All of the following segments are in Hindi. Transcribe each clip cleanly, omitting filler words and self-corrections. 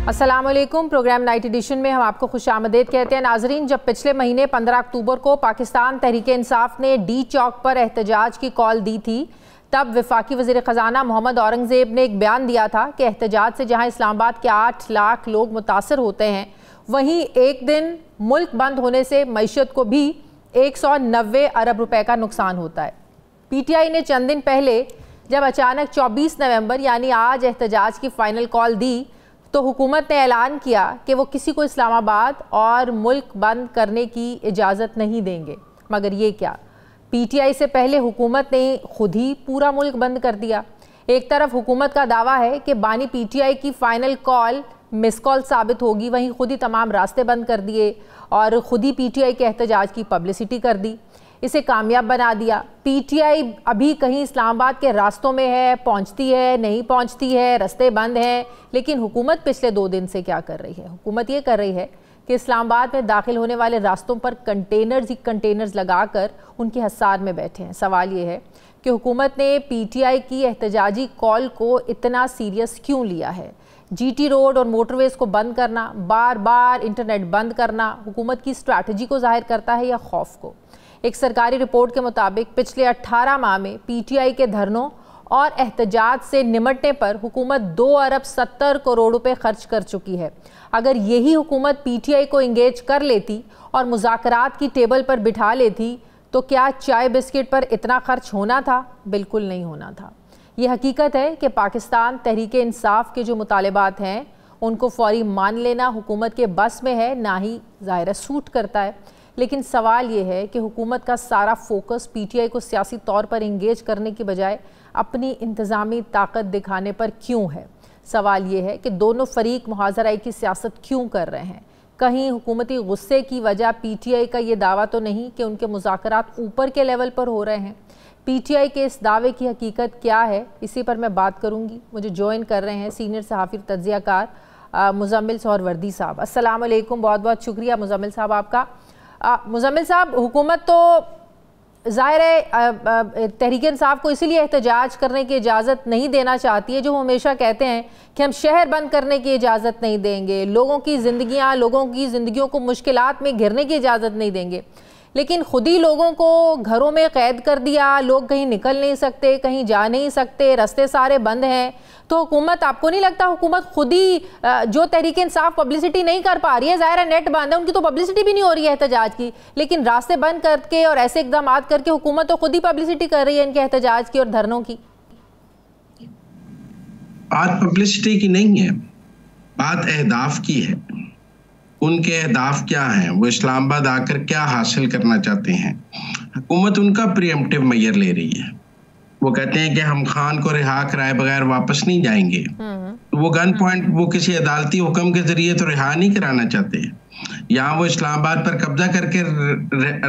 अस्सलामुअलैकुम। प्रोग्राम नाइट एडिशन में हम आपको खुशामदीद कहते हैं। नाजरीन, जब पिछले महीने 15 अक्टूबर को पाकिस्तान तहरीक इंसाफ ने डी चौक पर एहतजाज की कॉल दी थी, तब वफाकी वज़ीर ख़जाना मोहम्मद औरंगज़ेब ने एक बयान दिया था कि एहतजाज से जहां इस्लामाबाद के 8 लाख लोग मुतासर होते हैं, वहीं एक दिन मुल्क बंद होने से मईशत को भी 190 अरब रुपए का नुकसान होता है। PTI ने चंद दिन पहले जब अचानक 24 नवंबर यानी आज एहतजाज की फ़ाइनल कॉल दी, तो हुकूमत ने ऐलान किया कि वो किसी को इस्लामाबाद और मुल्क बंद करने की इजाज़त नहीं देंगे। मगर ये क्या, PTI से पहले हुकूमत ने खुद ही पूरा मुल्क बंद कर दिया। एक तरफ हुकूमत का दावा है कि बानी PTI की फ़ाइनल कॉल मिस कॉल साबित होगी, वहीं खुद ही तमाम रास्ते बंद कर दिए और खुद ही PTI के एहतजाज की पब्लिसिटी कर दी, इसे कामयाब बना दिया। PTI अभी कहीं इस्लामाबाद के रास्तों में है, पहुंचती है नहीं पहुंचती है, रास्ते बंद हैं। लेकिन हुकूमत पिछले 2 दिन से क्या कर रही है? हुकूमत ये कर रही है कि इस्लामाबाद में दाखिल होने वाले रास्तों पर कंटेनर्स ही कंटेनर्स लगाकर उनके हसार में बैठे हैं। सवाल ये है कि हुकूमत ने PTI की एहतजाजी कॉल को इतना सीरियस क्यों लिया है? GT रोड और मोटरवेज को बंद करना, बार बार इंटरनेट बंद करना हुकूमत की स्ट्रैटेजी को जाहिर करता है या खौफ को? एक सरकारी रिपोर्ट के मुताबिक पिछले 18 माह में PTI के धरनों और एहतजाज से निमटने पर हुकूमत 2 अरब 70 करोड़ रुपए खर्च कर चुकी है। अगर यही हुकूमत PTI को इंगेज कर लेती और मुज़ाकरात की टेबल पर बिठा लेती, तो क्या चाय बिस्किट पर इतना खर्च होना था? बिल्कुल नहीं होना था। ये हकीकत है कि पाकिस्तान तहरीक इंसाफ के जो मुतालिबात हैं उनको फौरी मान लेना हुकूमत के बस में है, ना ही ज़ाहिर सूट करता है। लेकिन सवाल ये है कि हुकूमत का सारा फोकस PTI को सियासी तौर पर इंगेज करने की बजाय अपनी इंतज़ामी ताकत दिखाने पर क्यों है? सवाल ये है कि दोनों फरीक मुहाज़राई की सियासत क्यों कर रहे हैं? कहीं हुकूमती गुस्से की वजह PTI का ये दावा तो नहीं कि उनके मुज़ाकरात ऊपर के लेवल पर हो रहे हैं? PTI के इस दावे की हकीकत क्या है, इसी पर मैं बात करूँगी। मुझे ज्वाइन कर रहे हैं सीनियर सहाफ़ी तज्ज़ियाकार मुज़म्मिल सोहरवर्दी साहब। अस्सलाम वालेकुम, बहुत बहुत शुक्रिया मुज़म्मिल साहब आपका। मुज़म्मिल साहब, हुकूमत तो ज़ाहिर है तहरीक इंसाफ को इसीलिए एहतजाज करने की इजाज़त नहीं देना चाहती है, जो हमेशा कहते हैं कि हम शहर बंद करने की इजाज़त नहीं देंगे, लोगों की ज़िंदगियों को मुश्किलात में घिरने की इजाज़त नहीं देंगे। लेकिन खुद ही लोगों को घरों में कैद कर दिया, लोग कहीं निकल नहीं सकते, कहीं जा नहीं सकते, रास्ते सारे बंद हैं। तो हुकूमत, आपको नहीं लगता हुकूमत खुद ही जो तहरीक इंसाफ पब्लिसिटी नहीं कर पा रही है, ज़ाहिर है नेट बंद है, उनकी तो पब्लिसिटी भी नहीं हो रही है एहतजाज की, लेकिन रास्ते बंद करके और ऐसे इक़दाम करके हुकूमत तो खुद ही पब्लिसिटी कर रही है इनके एहतजाज की और धरनों की? बात पब्लिसिटी की नहीं है, बात अहदाफ की है। उनके अहदाफ क्या हैं, वो इस्लामाबाद आकर क्या हासिल करना चाहते हैं? हुकूमत उनका प्रीएम्प्टिव मेजर ले रही है। वो कहते हैं कि हम खान को रिहा कराए बगैर वापस नहीं जाएंगे, तो वो गन पॉइंट वो किसी अदालती हुक्म के जरिए तो रिहा नहीं कराना चाहते। यहाँ वो इस्लामाबाद पर कब्जा करके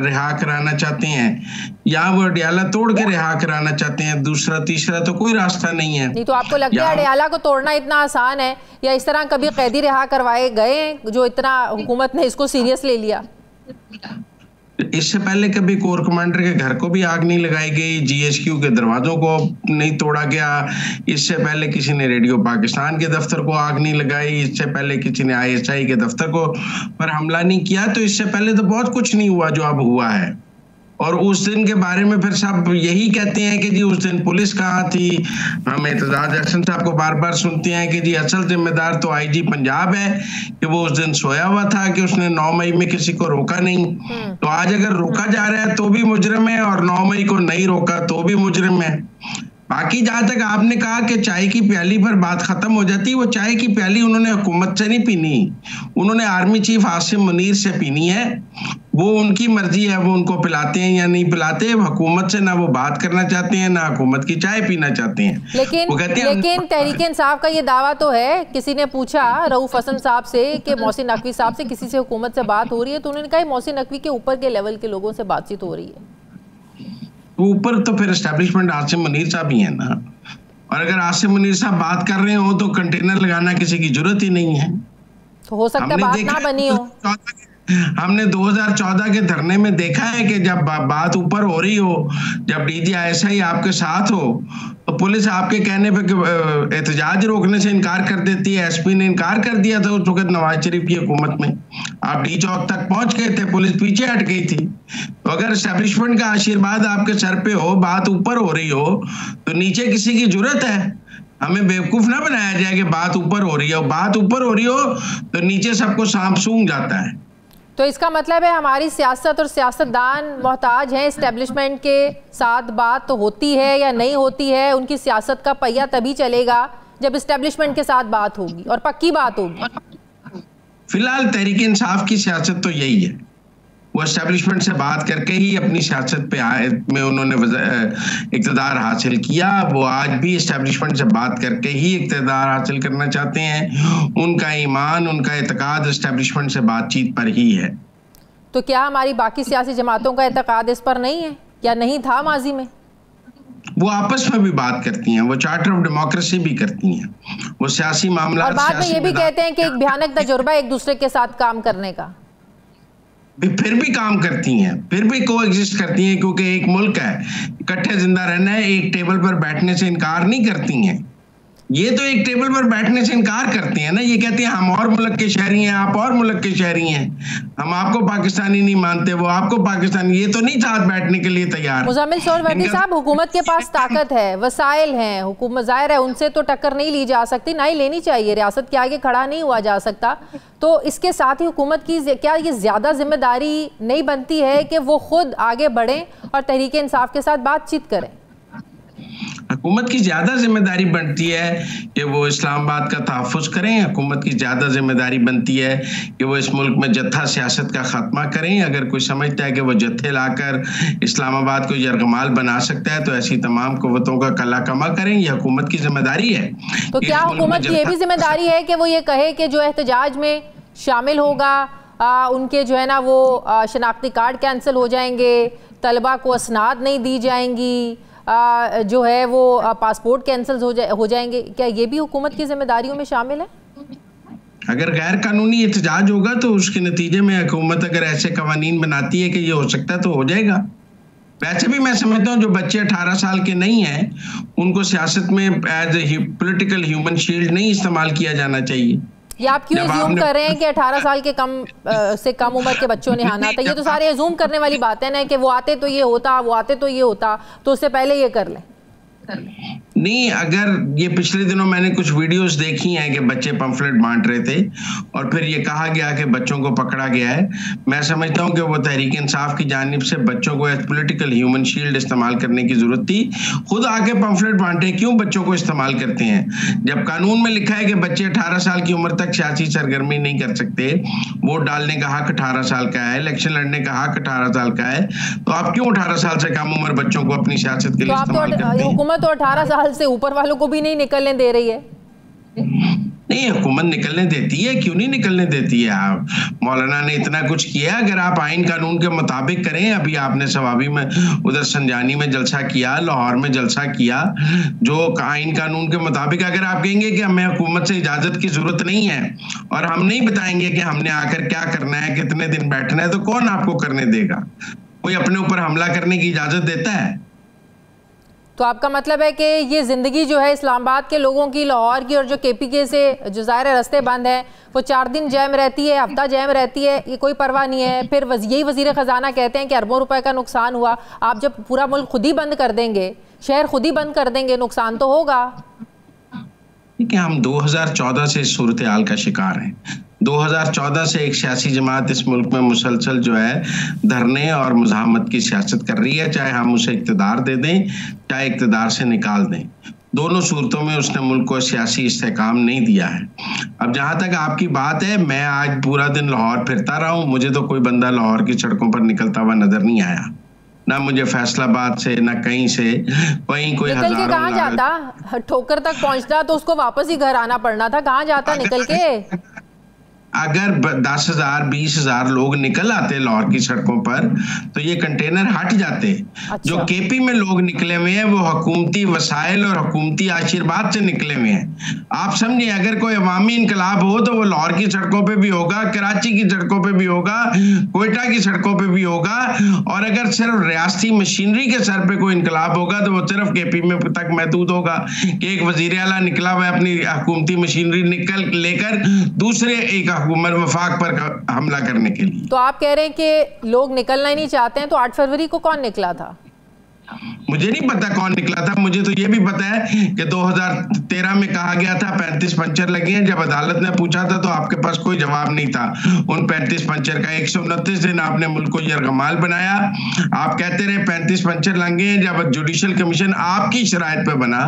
रिहा कराना चाहते हैं, या वो अडियाला तोड़ के रिहा कराना चाहते हैं। दूसरा तीसरा तो कोई रास्ता नहीं है। नहीं तो आपको लगता है अडियाला को तोड़ना इतना आसान है, या इस तरह कभी कैदी रिहा करवाए गए जो इतना हुकूमत ने इसको सीरियस ले लिया? इससे पहले कभी कोर कमांडर के घर को भी आग नहीं लगाई गई, GHQ के दरवाजों को नहीं तोड़ा गया, इससे पहले किसी ने रेडियो पाकिस्तान के दफ्तर को आग नहीं लगाई, इससे पहले किसी ने ISI के दफ्तर को पर हमला नहीं किया। तो इससे पहले तो बहुत कुछ नहीं हुआ जो अब हुआ है। और उस दिन के बारे में फिर सब यही कहते हैं कि जी उस दिन पुलिस कहाँ थी। हम एतजाज अहसन साहब को बार बार सुनते हैं कि जी असल जिम्मेदार तो IG पंजाब है कि वो उस दिन सोया हुआ था, कि उसने 9 मई में किसी को रोका नहीं। तो आज अगर रोका जा रहा है तो भी मुजरिम है, और 9 मई को नहीं रोका तो भी मुजरिम है। बाकी जहां तक आपने कहा कि चाय की प्याली पर बात खत्म हो जाती है, वो चाय की प्याली उन्होंने हुकूमत से नहीं पीनी, उन्होंने आर्मी चीफ आसिम मुनीर से पीनी है। वो उनकी मर्जी है, वो उनको पिलाते हैं या नहीं पिलाते। हुकूमत से ना वो बात करना चाहते हैं, ना हुकूमत की चाय पीना चाहते हैं। लेकिन तहरीक इंसाफ का ये दावा तो है, किसी ने पूछा रऊफ हसन साहब से कि मोहसिन नकवी साहब से किसी से हुकूमत से बात हो रही है, तो उन्होंने कहा मोहसिन नकवी के ऊपर के लेवल के लोगों से बातचीत हो रही है। ऊपर तो फिर एस्टेब्लिशमेंट आसिम मुनीर साहब ही है ना, और अगर आसिम मुनीर साहब बात कर रहे हो तो कंटेनर लगाना किसी की जरूरत ही नहीं है। तो हो सकता है बात ना बनी हो। हमने 2014 के धरने में देखा है कि जब बात ऊपर हो रही हो, जब DGI आपके साथ हो, तो पुलिस आपके कहने पे एहतजाज रोकने से इनकार कर देती है। SP ने इनकार कर दिया था उस वक्त नवाज शरीफ की हुकूमत में। आप डी चौक तक पहुंच गए थे, पुलिस पीछे हट गई थी। तो अगर एस्टेब्लिशमेंट का आशीर्वाद आपके सर पे हो, बात ऊपर हो रही हो, तो नीचे किसी की जरूरत है? हमें बेवकूफ ना बनाया जाए कि बात ऊपर हो रही हो। बात ऊपर हो रही हो तो नीचे सबको सांप सूंघ जाता है। तो इसका मतलब है हमारी सियासत और सियासतदान मोहताज हैं एस्टेब्लिशमेंट के साथ। बात तो होती है या नहीं होती है, उनकी सियासत का पहिया तभी चलेगा जब एस्टेब्लिशमेंट के साथ बात होगी और पक्की बात होगी। फिलहाल तहरीक इंसाफ की सियासत तो यही है, वो एस्टेब्लिशमेंट से बात करके ही अपनी सियासत पे में उन्होंने इक़्तिदार हासिल किया। वो आज भी एस्टेब्लिशमेंट से बात करके ही इक़्तिदार हासिल करना चाहते हैं। उनका ईमान, उनका एतकाद एस्टेब्लिशमेंट से बातचीत पर ही है। तो क्या हमारी बाकी सियासी जमातों का एतकाद इस पर नहीं है या नहीं था माजी में? वो आपस में भी बात करती हैं, वो चार्टर ऑफ डेमोक्रेसी भी करती हैं, वो सियासी मामला और बाद में ये भी कहते हैं कि एक भयानक तजुर्बा एक दूसरे के साथ काम करने का। फिर भी काम करती हैं, फिर भी कोएग्जिस्ट करती हैं, क्योंकि एक मुल्क है, इकट्ठे जिंदा रहना है। एक टेबल पर बैठने से इनकार नहीं करती हैं। ये तो एक टेबल पर बैठने से इनकार करती हैं ना। ये कहती हैं हम और मुल्क के शहरी हैं, आप और मुल्क के शहरी हैं, हम आपको पाकिस्तानी नहीं मानते, वो आपको पाकिस्तानी। ये तो नहीं साथ बैठने के लिए तैयार। मुज़म्मिल सोहरावर्दी साहब, हुकूमत के पास ताकत है, वसाइल हैं, हुकूमत ज़ाहिर है उनसे तो टक्कर नहीं ली जा सकती, ना ही लेनी चाहिए। रियासत के आगे खड़ा नहीं हुआ जा सकता। तो इसके साथ ही हुकूमत की क्या ये ज़्यादा जिम्मेदारी नहीं बनती है कि वो खुद आगे बढ़ें और तहरीक इंसाफ के साथ बातचीत करें? हुकूमत की ज्यादा जिम्मेदारी बनती है कि वो इस्लामाबाद का तहफ़्फ़ुज़ करें। हुकूमत की ज्यादा जिम्मेदारी बनती है कि वो इस मुल्क में जत्था सियासत का खात्मा करें। अगर कोई समझता है कि वो जत्थे लाकर इस्लामाबाद को यरगमाल बना सकता है तो ऐसी तमाम कुव्वतों का कला कमा करें। ये हुकूमत की जिम्मेदारी है। तो क्या हुकूमत की ये भी जिम्मेदारी है कि वो ये कहे कि जो एहतजाज में शामिल होगा उनके जो है ना वो शनाख्ती कार्ड कैंसिल हो जाएंगे, तलबा को असनाद नहीं दी जाएंगी, जो है वो पासपोर्ट कैंसिल हो जाएंगे? क्या ये भी हुकूमत की जिम्मेदारियों में शामिल है? अगर गैर कानूनी एहतजाज होगा तो उसके नतीजे में हुकूमत अगर ऐसे कवानीन बनाती है कि ये हो सकता है तो हो जाएगा। वैसे भी मैं समझता हूँ जो बच्चे 18 साल के नहीं हैं उनको सियासत में as a political human shield नहीं इस्तेमाल किया जाना चाहिए। ये आप क्यों अज्यूम कर रहे हैं कि 18 साल के से कम उम्र के बच्चों ने आना था? ये तो सारे अज्यूम करने वाली बात है ना कि वो आते तो ये होता, वो आते तो ये होता, तो उससे पहले ये कर लें। नहीं, अगर ये पिछले दिनों मैंने कुछ वीडियोस देखी हैं कि बच्चे पंफलेट बांट रहे थे और फिर ये कहा गया कि बच्चों को पकड़ा गया है। मैं समझता हूं कि वो तहरीक इंसाफ की जानिब से बच्चों को एज पॉलिटिकल ह्यूमन शील्ड इस्तेमाल करने की जरूरत थी। खुद आके पंफलेट बांटे, क्यों बच्चों को इस्तेमाल करते हैं? जब कानून में लिखा है कि बच्चे 18 साल की उम्र तक सियासी सरगर्मी नहीं कर सकते, वोट डालने का हक 18 साल का है, इलेक्शन लड़ने का हक 18 साल का है, तो आप क्यों 18 साल से कम उम्र बच्चों को अपनी सियासत के लिए इस्तेमाल करते हैं? हुकूमत तो 18 साल से ऊपर वालों को भी नहीं निकलने दे रही है। नहीं, हुकूमत निकलने देती है, क्यों नहीं निकलने देती है? आप मौलाना ने इतना कुछ किया, अगर आप आइन कानून के मुताबिक करें। अभी आपने सवाबी में उधर संजानी में जलसा किया, लाहौर में जलसा किया, जो आइन कानून के मुताबिक अगर आप कहेंगे कि हमें हुकूमत से इजाजत की जरूरत नहीं है और हम नहीं बताएंगे कि हमने आकर क्या करना है, कितने दिन बैठना है, तो कौन आपको करने देगा? कोई अपने ऊपर हमला करने की इजाजत देता है? तो आपका मतलब है कि ये ज़िंदगी जो है इस्लामाबाद के लोगों की, लाहौर की और जो KPK से जो ज़ाहिर रास्ते बंद हैं, वो 4 दिन जैम रहती है, हफ्ता जैम रहती है, ये कोई परवाह नहीं है। फिर यही वज़ीर ख़जाना कहते हैं कि अरबों रुपए का नुकसान हुआ। आप जब पूरा मुल्क खुद ही बंद कर देंगे, शहर खुद ही बंद कर देंगे, नुकसान तो होगा। ठीक है, हम 2014 से इस सूरत हाल का शिकार हैं। 2014 से एक सियासी जमात इस मुल्क में मुसलसल जो है धरने और मुज़ाहमत की सियासत कर रही है, चाहे हम उसे इक़्तिदार दे दें, चाहे इक़्तिदार से निकाल दें। दोनों सूरतों में उसने मुल्क को सियासी इस्तेहकाम नहीं दिया है। अब जहां तक आपकी बात है, मैं आज पूरा दिन लाहौर फिरता रहा हूं, मुझे तो कोई बंदा लाहौर की सड़कों पर निकलता हुआ नजर नहीं आया, ना मुझे फैसलाबाद से, ना कहीं से, कहीं कोई निकल के कहाँ जाता? ठोकर तक पहुंचता तो उसको वापस ही घर आना पड़ना था। कहाँ जाता निकल के? अगर 10,000 20,000 लोग निकल आते लाहौर की सड़कों पर तो ये कंटेनर हट जाते। अच्छा। जो केपी में लोग निकले हुए हैं वो हुकूमती वसाइल और हुकूमती आशीर्वाद से निकले हुए हैं। आप समझिए, अगर कोई अवामी इनकलाब हो तो वो लाहौर की सड़कों पे भी होगा, कराची की सड़कों पे भी होगा, क्वेटा की सड़कों पे भी होगा। और अगर सिर्फ रियासती मशीनरी के सर पे कोई इनकलाब होगा तो वो सिर्फ केपी में तक महदूद होगा कि एक वजीर आला निकला हुआ अपनी हुकूमती मशीनरी निकल लेकर दूसरे एक हुकूमत वफाक पर हमला करने के लिए। तो आप कह रहे हैं कि लोग निकलना ही नहीं चाहते हैं, तो 8 फरवरी को कौन निकला था? मुझे नहीं पता कौन निकला था, मुझे तो ये भी पता है कि 2013 में कहा गया था 35 पंचर लगे हैं। जब अदालत ने पूछा था तो आपके पास कोई जवाब नहीं था उन 35 पंचर का। 129 दिन आपने मुल्क को यरगमाल बनाया। आप कहते रहे 35 पंचर लगे हैं। जब जुडिशल कमीशन आपकी शराइत पे बना,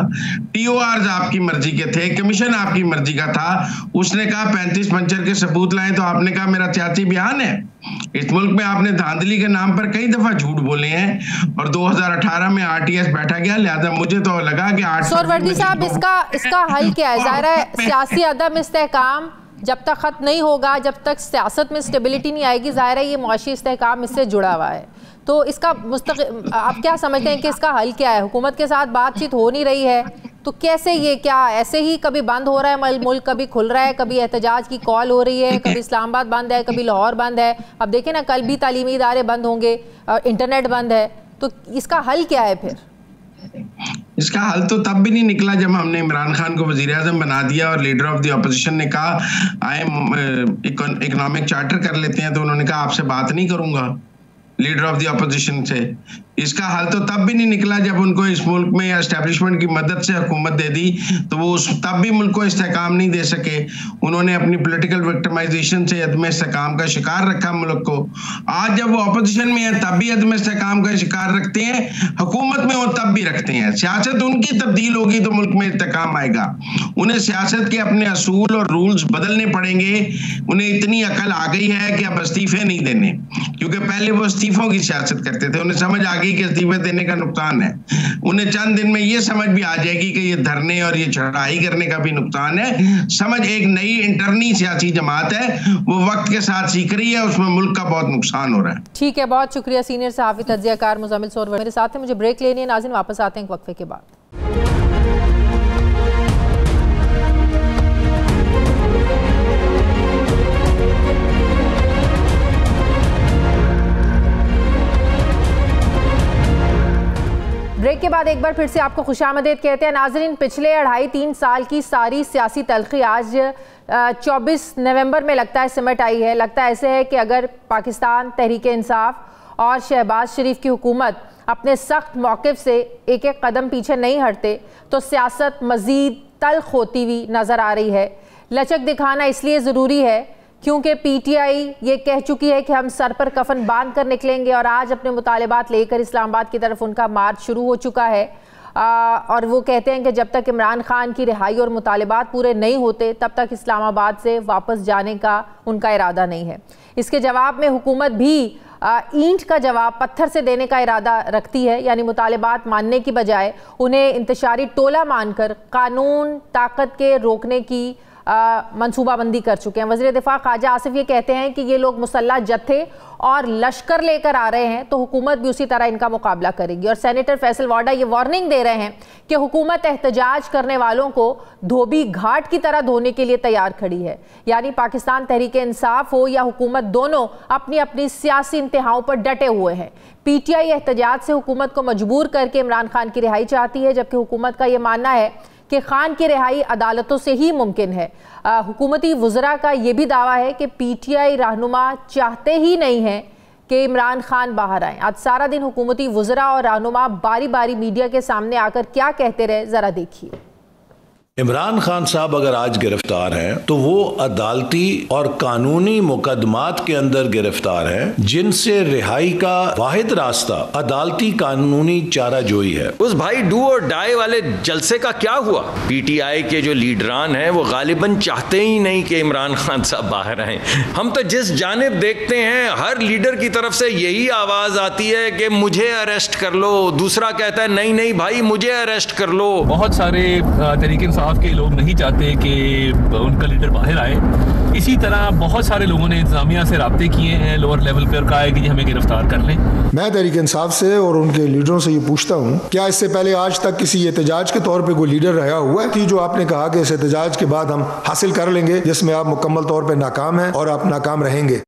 TORs आपकी मर्जी के थे, कमीशन आपकी मर्जी का था, उसने कहा 35 पंचर के सबूत लाएं, तो आपने कहा मेरा सियासी बयान है। इस मुल्क में आपने धांधली के नाम पर कई दफा झूठ बोले हैं और 2018 में RTS बैठा गया, लिहाजा मुझे तो लगा कि 8 सोहरवर्दी साहब, इसका हल क्या है? जाहिर है सियासी अदम इस्तेहकाम जब तक खत्म नहीं होगा, जब तक सियासत में स्टेबिलिटी नहीं आएगी, जाहिर है ये मुआशी इस्तेहकाम इससे जुड़ा हुआ है। तो इसका आप क्या समझते हैं कि इसका हल क्या है? हुकूमत के साथ बातचीत हो नहीं रही है तो कैसे, ये क्या ऐसे ही कभी बंद हो रहा है मुल्क, कभी खुल रहा है, कभी एहतजाज की कॉल हो रही है, कभी इस्लामाबाद बंद है, कभी लाहौर बंद है। अब देखें ना, कल भी तालीमी इदारे बंद होंगे, इंटरनेट बंद है। तो इसका हल क्या है फिर? इसका हल तो तब भी नहीं निकला जब हमने इमरान खान को वजीर आज़म बना दिया और लीडर ऑफ द अपोजिशन ने कहा आए इकोनॉमिक चार्टर कर लेते हैं, तो उन्होंने कहा आपसे बात नहीं करूंगा लीडर ऑफ द अपोजिशन से। इसका हल तो तब भी नहीं निकला जब उनको इस मुल्क में एस्टेब्लिशमेंट की मदद से हुकूमत दे दी तो वो तब भी मुल्क को इस्तेहकाम नहीं दे सके। उन्होंने अपनी पॉलिटिकल विक्टिमाइजेशन से अदम इस्तेहकाम का शिकार रखा मुल्क को। आज जब वो अपोजिशन में है तब भी अदम इस्तेहकाम का शिकार रखते हैं, हुकूमत में वो तब भी रखते हैं। सियासत उनकी तब्दील होगी तो मुल्क में इस्तेहकाम आएगा। उन्हें सियासत के अपने असूल और रूल्स बदलने पड़ेंगे। उन्हें इतनी अकल आ गई है कि अब इस्तीफे नहीं देने, क्योंकि पहले वो इस्तीफों की सियासत करते थे। उन्हें समझ आ कि इस्तीफे देने का नुकसान है। उन्हें चंद दिन में ये समझ भी आ जाएगी कि ये धरने और ये चढ़ाई करने का भी नुकसान है। समझ एक नई इंटरनी सियासी जमात है, वो वक्त के साथ सीख रही है, उसमें मुल्क का बहुत नुकसान हो रहा है। ठीक है, बहुत शुक्रिया सीनियर सहाफ़ी तज्ज़ियाकार मुज़म्मिल सोहरवर्दी मेरे साथ हैं। मुझे ब्रेक लेनी है नाज़रीन, वापस आते हैं एक वक्फे के बाद। ब्रेक के बाद एक बार फिर से आपको खुशामदीद कहते हैं नाजरीन। पिछले 2.5-3 साल की सारी सियासी तलखी आज 24 नवंबर में लगता है सिमट आई है। लगता ऐसे है कि अगर पाकिस्तान तहरीक इंसाफ और शहबाज शरीफ की हुकूमत अपने सख्त मौक़िफ़ से एक एक कदम पीछे नहीं हटते तो सियासत मज़ीद तल्ख होती हुई नज़र आ रही है। लचक दिखाना इसलिए ज़रूरी है क्योंकि PTI ये कह चुकी है कि हम सर पर कफन बांध कर निकलेंगे और आज अपने मुतालिबात लेकर इस्लामाबाद की तरफ उनका मार्च शुरू हो चुका है। और वो कहते हैं कि जब तक इमरान खान की रिहाई और मुतालिबात पूरे नहीं होते तब तक इस्लामाबाद से वापस जाने का उनका इरादा नहीं है। इसके जवाब में हुकूमत भी ईंट का जवाब पत्थर से देने का इरादा रखती है, यानी मुतालिबात मानने की बजाय उन्हें इंतशारी टोला मानकर कानून ताकत के रोकने की मंसूबाबंदी कर चुके हैं। वज़ीर दिफा ख्वाजा आसिफ ये कहते हैं कि ये लोग मुसल्लह जत्थे और लश्कर लेकर आ रहे हैं तो हुकूमत भी उसी तरह इनका मुकाबला करेगी। और सेनेटर फैसल वाडा ये वार्निंग दे रहे हैं कि हुकूमत एहतजाज करने वालों को धोबी घाट की तरह धोने के लिए तैयार खड़ी है। यानी पाकिस्तान तहरीक इंसाफ हो या हुकूमत, दोनों अपनी अपनी सियासी इंतहाओं पर डटे हुए हैं। PTI एहतजाज से हुकूमत को मजबूर करके इमरान खान की रिहाई चाहती है, जबकि हुकूमत का यह मानना है कि खान की रिहाई अदालतों से ही मुमकिन है। हुकूमती वज़रा का यह भी दावा है कि PTI रहनुमा चाहते ही नहीं हैं कि इमरान खान बाहर आए। आज सारा दिन हुकूमती वज़रा और रहनुमा बारी बारी मीडिया के सामने आकर क्या कहते रहे, ज़रा देखिए। इमरान खान साहब अगर आज गिरफ्तार हैं तो वो अदालती और कानूनी मुकदमात के अंदर गिरफ्तार हैं, जिनसे रिहाई का वाहिद रास्ता अदालती कानूनी चाराजोई है। उस भाई डू और डाई वाले जलसे का क्या हुआ? PTI के जो लीडरान हैं वो गालिबन चाहते ही नहीं कि इमरान खान साहब बाहर आए। हम तो जिस जानिब देखते हैं हर लीडर की तरफ से यही आवाज आती है कि मुझे अरेस्ट कर लो, दूसरा कहता है नहीं नहीं भाई मुझे अरेस्ट कर लो। बहुत सारे तरीके इंसाफ के लोग नहीं चाहते कि उनका लीडर बाहर आए। इसी तरह बहुत सारे लोगों ने इंतजामिया से राब्ते किए हैं लोअर लेवल पर, कहा है कि हमें गिरफ्तार कर लें। मैं तहरीक इंसाफ से और उनके लीडरों से ये पूछता हूँ, क्या इससे पहले आज तक किसी एहतजाज के तौर पर कोई लीडर रहा हुआ है कि जो आपने कहा कि इस एहतजाज के बाद हम हासिल कर लेंगे, जिसमें आप मुकम्मल तौर पर नाकाम हैं और आप नाकाम रहेंगे?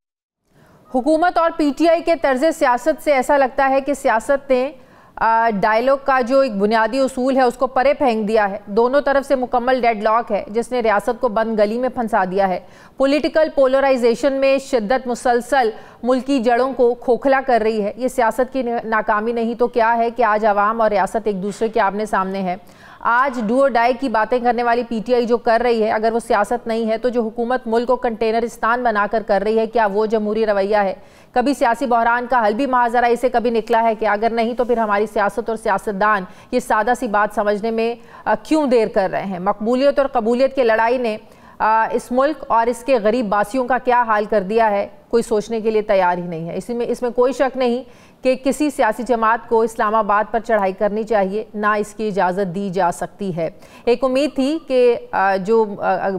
हुकूमत और पीटीआई के तर्ज सियासत से ऐसा लगता है कि सियासत ने डायलॉग का जो एक बुनियादी उसूल है उसको परे फेंक दिया है। दोनों तरफ से मुकम्मल डेडलॉक है जिसने रियासत को बंद गली में फंसा दिया है। पॉलिटिकल पोलराइजेशन में शिद्दत मुसलसल मुल्क की जड़ों को खोखला कर रही है। ये सियासत की नाकामी नहीं तो क्या है कि आज आवाम और रियासत एक दूसरे के आमने सामने है। आज डू और डाई की बातें करने वाली पीटीआई जो कर रही है, अगर वो सियासत नहीं है तो जो हुकूमत मुल्क को कंटेनरिस्तान बनाकर कर रही है, क्या वो जमहूरी रवैया है? कभी सियासी बहरान का हल भी महाजरा इसे कभी निकला है कि अगर नहीं तो फिर हमारी सियासत और सियासतदान ये सादा सी बात समझने में क्यों देर कर रहे हैं? मकबूलियत और कबूलियत की लड़ाई ने इस मुल्क और इसके गरीब बासियों का क्या हाल कर दिया है, कोई सोचने के लिए तैयार ही नहीं है। इसमें कोई शक नहीं कि किसी सियासी जमात को इस्लामाबाद पर चढ़ाई करनी चाहिए, ना इसकी इजाज़त दी जा सकती है। एक उम्मीद थी कि जो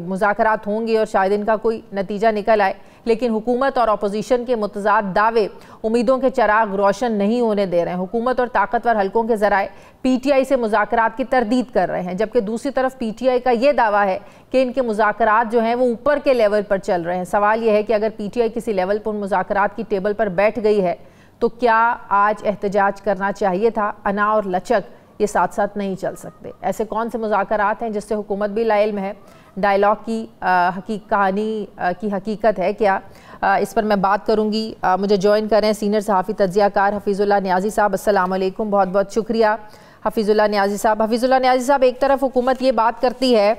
मुज़ाकरात होंगे और शायद इनका कोई नतीजा निकल आए, लेकिन हुकूमत और अपोजिशन के मुतज़ाद दावे उम्मीदों के चराग रोशन नहीं होने दे रहे हैं। हुकूमत और ताकतवर हलकों के ज़राए पीटीआई से मुज़ाकरात की तरदीद कर रहे हैं, जबकि दूसरी तरफ पीटीआई का ये दावा है कि इनके मुज़ाकरात जो हैं वो ऊपर के लेवल पर चल रहे हैं। सवाल यह है कि अगर पीटीआई किसी लेवल पर उन मुज़ाकरात की टेबल पर बैठ गई है तो क्या आज एहतजाज करना चाहिए था? अना और लचक ये साथ साथ नहीं चल सकते। ऐसे कौन से मुज़ाकरात हैं जिससे हुकूमत भी लाइल्म है? डायलॉग की कहानी की हकीकत है क्या? इस पर मैं बात करूंगी। मुझे ज्वाइन करें सीनियर सहाफ़ी तज्ज़ियाकार हफीज़ुल्लाह नियाज़ी साहब। अस्सलाम वालेकुम, बहुत बहुत शुक्रिया हफीज़ुल्लाह नियाज़ी साहब। हफीज़ुल्लाह नियाज़ी साहब, एक तरफ हुकूमत ये बात करती है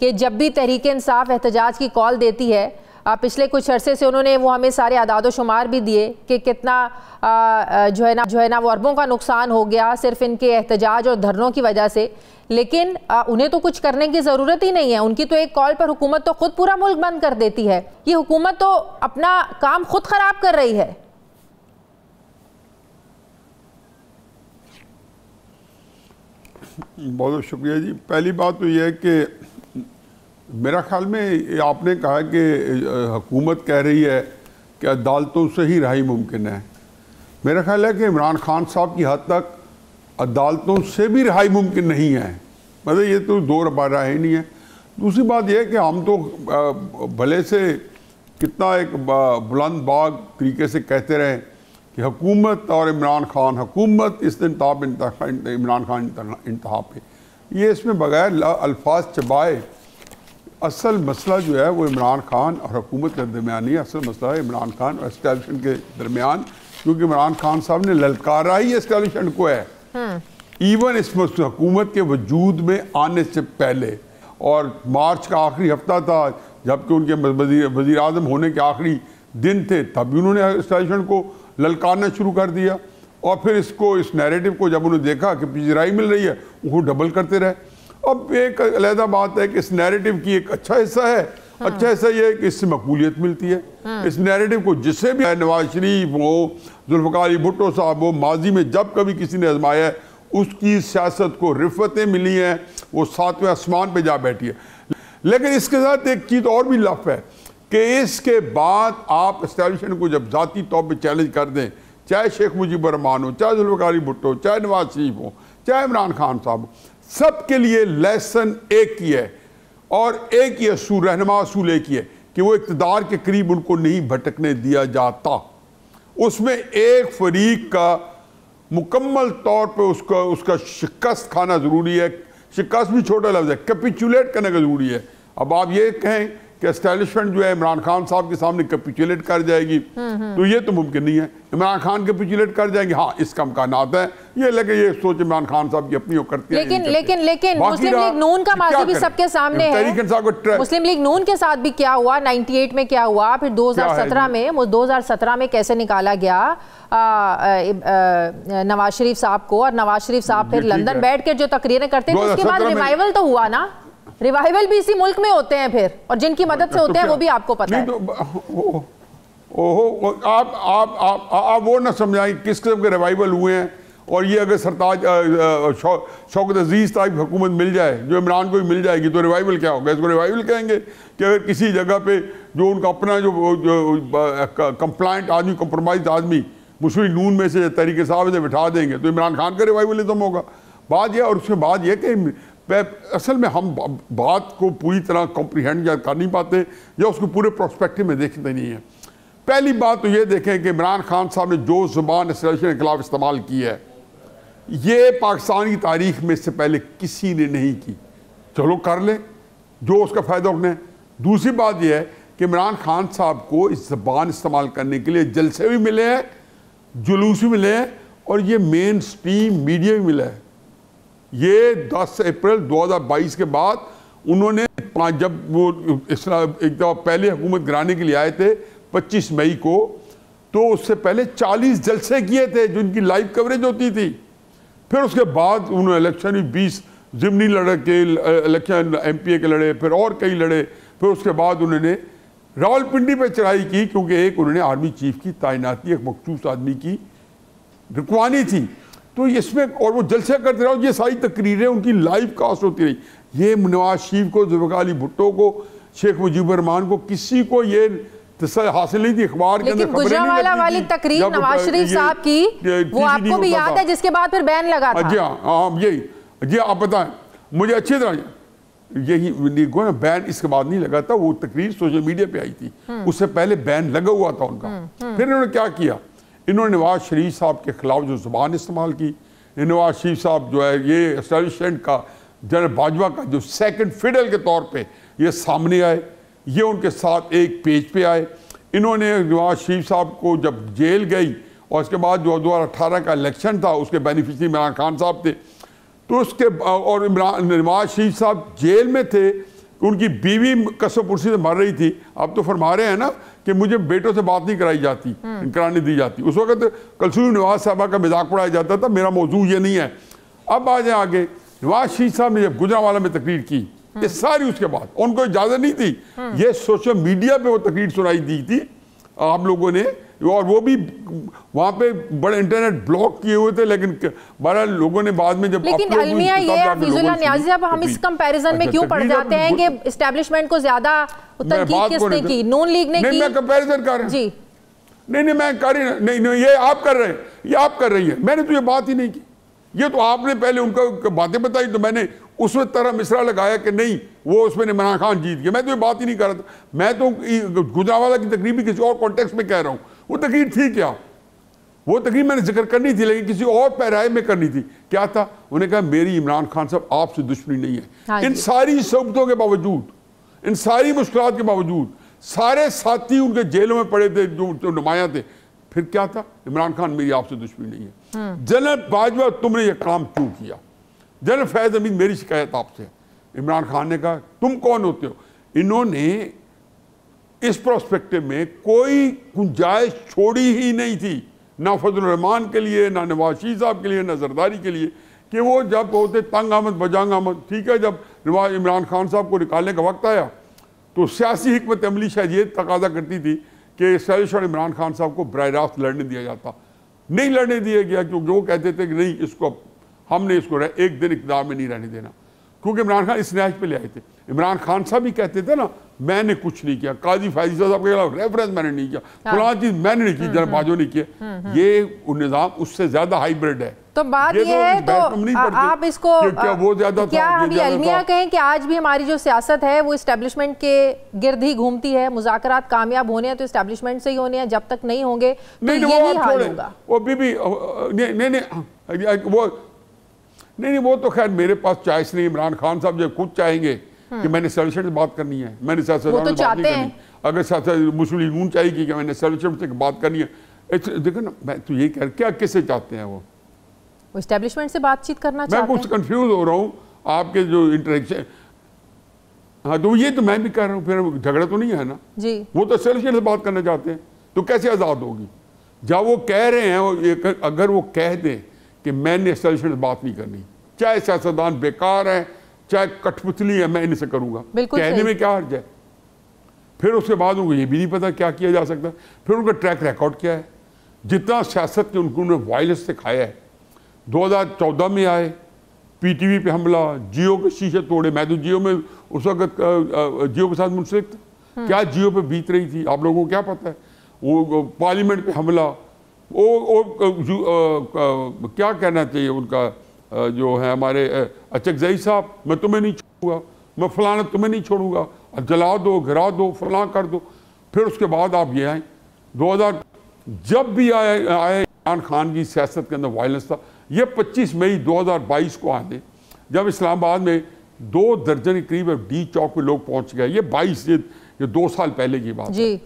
कि जब भी तहरीक इंसाफ एहतजाज की कॉल देती है, पिछले कुछ अरसे से उन्होंने वो हमें सारे आदाद शुमार भी दिए कि कितना जो है ना वो अरबों का नुकसान हो गया सिर्फ इनके एहतजाज और धरनों की वजह से। लेकिन उन्हें तो कुछ करने की ज़रूरत ही नहीं है। उनकी तो एक कॉल पर हुकूमत तो खुद पूरा मुल्क बंद कर देती है। ये हुकूमत तो अपना काम खुद ख़राब कर रही है। बहुत शुक्रिया जी। पहली बात तो यह है कि मेरा ख्याल में आपने कहा कि हुकूमत कह रही है कि अदालतों से ही रहाई मुमकिन है। मेरा ख्याल है कि इमरान खान साहब की हद तक अदालतों से भी रहाई मुमकिन नहीं है। मतलब ये तो दो राय ही नहीं है। दूसरी बात यह है कि हम तो भले से कितना एक बुलंद बाग तरीके से कहते रहे कि हुकूमत और इमरान खान, हुकूमत इस इमरान खान इंतहा पे, ये इसमें बगैर अल्फाज चबाए असल मसला जो है वो इमरान खान और हुकूमत के दरमियान नहीं है। असल मसला है इमरान खान और एस्टैब्लिशमेंट के दरमियान, क्योंकि इमरान खान साहब ने ललकारा ही एस्टैब्लिशमेंट को है। इवन इस हुकूमत के वजूद में आने से पहले, और मार्च का आखिरी हफ्ता था जबकि उनके वज़ीर आज़म होने के आखिरी दिन थे, तब भी उन्होंने एस्टैब्लिशमेंट को ललकारना शुरू कर दिया। और फिर इस नैरेटिव को जब उन्होंने देखा कि पिछराई मिल रही है, वो डबल करते रहे। अब एक अलहदा बात है कि इस नैरेटिव की एक अच्छा हिस्सा है, अच्छा हिस्सा ये है कि इससे मकबूलियत मिलती है। इस नैरेटिव को जिसे भी, नवाज शरीफ हो, जुल्फ़िकार अली भुट्टो साहब हो, माजी में जब कभी किसी ने आजमाया है, उसकी सियासत को रिफ़तें मिली हैं, वो सातवें आसमान पे जा बैठी है। लेकिन इसके साथ एक चीज़ और भी लफ है कि इसके बाद आप एस्टैब्लिशमेंट को जब ज़ाती तौर पर चैलेंज कर दें, चाहे शेख मुजीबुर रहमान हो, चाहे जुल्फ़िकार अली भुट्टो, चाहे नवाज शरीफ हो, चाहे इमरान खान साहब हो, सबके लिए लेसन एक ही है और एक ही असूल, रहनुमा असूल एक ही है कि वो इक़्तिदार के करीब उनको नहीं भटकने दिया जाता। उसमें एक फरीक का मुकम्मल तौर पे उसका शिकस्त खाना ज़रूरी है। शिकस्त भी छोटा लफ्ज़ है, कैपिचुलेट करने का ज़रूरी है। अब आप ये कहें कि एस्टैब्लिशमेंट जो है इमरान खान साहब के सामने कैपिचुलेट कर जाएगी, तो ये तो मुमकिन नहीं है। इमरान खान कैपिचुलेट कर जाएंगे, हाँ, इसका इम्कानात है। ये लगे ये सोच इमरान खान साहब की अपनी करती है। लेकिन मुस्लिम लीग नून का माजी भी सबके सामने है। मुस्लिम लीग नून के साथ भी क्या हुआ, 98 में क्या हुआ, फिर 2017 में कैसे निकाला गया नवाज शरीफ साहब को, और नवाज शरीफ साहब फिर लंदन बैठ कर जो तकरीरें करते थे, उसके बाद रिवाइवल तो हुआ ना। रिवाइवल भी इसी मुल्क में होते हैं फिर, और जिनकी मदद से होते हैं वो भी आपको पता है। ओहो, आप वो ना समझाएं किस किस्म के रिवाइवल हुए हैं और ये अगर सरताज शौकत अजीज टाइप हुकूमत मिल जाए, जो इमरान को भी मिल जाएगी, तो रिवाइवल क्या होगा? इसको रिवाइवल कहेंगे कि अगर किसी जगह पे जो उनका अपना जो कंप्लाइंट आदमी, कंप्रोमाइज आदमी मुस्लिम नून में से तरीके साहब से बिठा देंगे तो इमरान खान का रिवाइवलिज्म होगा। बात यह, और उसके बाद यह कि असल में हम बात को पूरी तरह कॉम्प्रीहेंड या कर नहीं पाते या उसको पूरे प्रोस्पेक्टिव में देखते नहीं है। पहली बात तो ये देखें कि इमरान खान साहब ने जो ज़ुबान एस्टेब्लिशमेंट के खिलाफ इस्तेमाल की है, ये पाकिस्तान की तारीख में इससे पहले किसी ने नहीं की। चलो कर ले जो उसका फ़ायदा उठने। दूसरी बात यह है कि इमरान खान साहब को इस ज़बान इस्तेमाल करने के लिए जलसे भी मिले हैं, जुलूस भी मिले हैं, और ये मेन स्ट्रीम मीडिया भी मिला है। ये 10 अप्रैल 2022 के बाद उन्होंने जब वो एक दफ़ा पहले हुकूमत गिराने के लिए आए थे 25 मई को, तो उससे पहले 40 जलसे किए थे जिनकी लाइव कवरेज होती थी। फिर उसके बाद उन्होंने इलेक्शन भी 20 ज़िमनी लड़के इलेक्शन MPA के लड़े, फिर और कई लड़े। फिर उसके बाद उन्होंने रावलपिंडी पे चढ़ाई की, क्योंकि एक उन्होंने आर्मी चीफ की तैनाती एक मखसूस आदमी की रुकवानी थी। तो इसमें और वो जलसे करते रहो, ये सारी तकरीरें उनकी लाइव कास्ट होती रही। ये नवाज शरीफ को, जुल्फ़िकार अली भुट्टो को, शेख मुजीबुर रहमान को, किसी को ये हासिल नहीं थी। अखबार के अंदर गुजरांवाला वाली तकरीर नवाज शरीफ साहब की, वो आपको भी याद है, जिसके बाद फिर बैन लगा था। जी हाँ, यही जी आप बताएं मुझे अच्छी तरह। यही बैन इसके बाद नहीं लगा था, वो तकरीर सोशल मीडिया पे आई थी, उससे पहले बैन लगा हुआ था उनका। फिर इन्होंने क्या किया, इन्होंने नवाज शरीफ साहब के खिलाफ जो जुबान इस्तेमाल की। नवाज शरीफ साहब जो है ये एस्टेब्लिशमेंट का, जनरल बाजवा का जो सेकंड फिडल के तौर पे ये सामने आए, ये उनके साथ एक पेज पे आए। इन्होंने नवाज शरीफ साहब को जब जेल गई और उसके बाद जो 2018 का इलेक्शन था उसके बेनिफिशरी इमरान खान साहब थे, तो उसके और नवाज शरीफ साहब जेल में थे, उनकी बीवी कसम पुरसी से मर रही थी। अब तो फरमा रहे हैं ना कि मुझे बेटों से बात नहीं कराई जाती, कराने दी जाती। उस वक्त कलसूरी नवाज साहबा का मजाक उड़ाया जाता था। मेरा मौजू ये नहीं है। अब आ जाए आगे, नवाज शरीफ साहब ने जब गुजरांवाला में तकरीर की, ये सारी उसके बाद उनको इजाजत नहीं थी, ये सोशल मीडिया पे वो तकरीर सुनाई दी थी आप लोगों ने, और वो भी वहाँ पे बड़े इंटरनेट ब्लॉक किए हुए थे। लेकिन बहरहाल लोगों ने बाद में जब, लेकिन अलमिया ये हफीजुल्लाह नियाज़ी साहब, हम इस कंपैरिजन में क्यों पड़ जाते हैं कि एस्टेब्लिशमेंट को ज्यादा तनकीद किसने की, नून लीग ने की? मैं कंपैरिजन कर रहा हूं जी, नहीं मैं कर ही नहीं, ये आप कर रहे हैं, ये आप कर रही है, मैंने तो ये बात ही नहीं की। ये तो आपने पहले उनको बातें बताई, तो मैंने उसमें तरह मिसरा लगाया कि नहीं वो उसमें इमरान खान जीत गया। मैं तो ये बात ही नहीं कर रहा था। मैं तो गुजरांवाला की तकरीर भी किसी और कॉन्टेक्स्ट में कह रहा हूँ। वो तकरीर थी क्या, वो तकरीर मैंने जिक्र करनी थी, लेकिन किसी और पैराए में करनी थी। क्या था, उन्होंने कहा मेरी इमरान खान साहब आपसे दुश्मनी नहीं है। इन सारी सबूतों के बावजूद, इन सारी मुश्किलात के बावजूद, सारे साथी उनके जेलों में पड़े थे जो नुमाया थे, फिर क्या था, इमरान खान मेरी आपसे दुश्मनी नहीं है। जनरल बाजवा तुमने ये काम क्यों किया? जनरल फैज अमीन मेरी शिकायत आपसे। इमरान खान ने कहा तुम कौन होते हो? इन्होंने इस प्रोस्पेक्टिव में कोई गुंजाइश छोड़ी ही नहीं थी, ना फजल रहमान के लिए, ना नवाज शरीफ साहब के लिए, ना जरदारी के लिए, कि वो जब होते तंग आमद बजांग आमद। ठीक है, जब इमरान खान साहब को निकालने का वक्त आया तो सियासी हिकमत अमली शायद ये तकाजा करती थी कि और इमरान खान साहब को बराह रास्त लड़ने दिया जाता, नहीं लड़ने दिया गया, क्योंकि वो कहते थे कि नहीं इसको हमने इसको एक दिन इक़्तिदार में नहीं रहने देना, क्योंकि इमरान खान इस नहज पे ले आए थे। इमरान खान साहब भी कहते थे ना मैंने कुछ नहीं किया, काजी फैजी साहब के खिलाफ रेफरेंस मैंने नहीं किया, फलां चीज मैंने नहीं की, जनरल बाजवा ने किया। ये निज़ाम उससे ज्यादा हाइब्रिड है। तो बात ये है, तो आप इसको क्या वो ज्यादा क्या अभी अलमिया कहें कि आज भी हमारी जो सियासत है वो इस्टेब्लिशमेंट के गिर्द ही घूमती है? मुज़ाकरात कामयाब होने हैं तो इस्टेब्लिशमेंट से ही होने हैं, जब तक नहीं होंगे तो यही हाल होगा। वो बीबी नहीं वो तो खैर मेरे पास चॉइस नहीं। इमरान खान साहब जब खुद चाहेंगे कि मैंने एस्टेब्लिशमेंट से बात करनी है, मैंने सियासतदान से बात नहीं करनी, अगर सियासत मुस्लिम लीग नून चाहेगी कि मैंने एस्टेब्लिशमेंट से बात करनी है, देखो ना मैं तो यही कह रहा, क्या किससे चाहते हैं वो एस्टेब्लिशमेंट से बातचीत करना चाहते हैं? मैं कुछ कंफ्यूज हो रहा हूँ आपके जो इंटरेक्शन। हाँ तो ये तो मैं भी कह रहा हूँ, फिर झगड़ा तो नहीं है ना जी। वो तो एस्टेब्लिशमेंट से बात करना चाहते हैं, तो कैसे आज़ाद होगी? जब वो कह रहे हैं, अगर वो कह दें कि मैंने एस्टेब्लिशमेंट से बात नहीं करनी, चाहे सियासतदान बेकार है चाहे कठपुतली है, मैं इनसे करूंगा, कहने में क्या हर्ज है? फिर उसके बाद उनको ये भी नहीं पता क्या किया जा सकता। फिर उनका ट्रैक रिकॉर्ड क्या है? जितना सियासत के उन्होंने वायलेंस से खाया है, 2014 में आए, पीटीवी पे हमला, जियो के शीशे तोड़े। मैं तो जियो में उस वक्त जियो के साथ मुंसलिक था। क्या जियो पे बीत रही थी आप लोगों को क्या पता है। वो पार्लियामेंट पे हमला, क्या कहना चाहिए उनका, जो है हमारे अचकजई साहब, मैं तुम्हें नहीं छोड़ूंगा, मैं फलाना तुम्हें नहीं छोड़ूंगा, जला दो, गिरा दो, फलां कर दो। फिर उसके बाद आप ये आए 2000, जब भी आए इमरान खान की सियासत के अंदर वायलेंस था। ये 25 मई 2022 को आने, जब इस्लामाबाद में 2 दर्जन के करीब डी चौक पे लोग पहुंच गए, ये 2 साल पहले की बात है।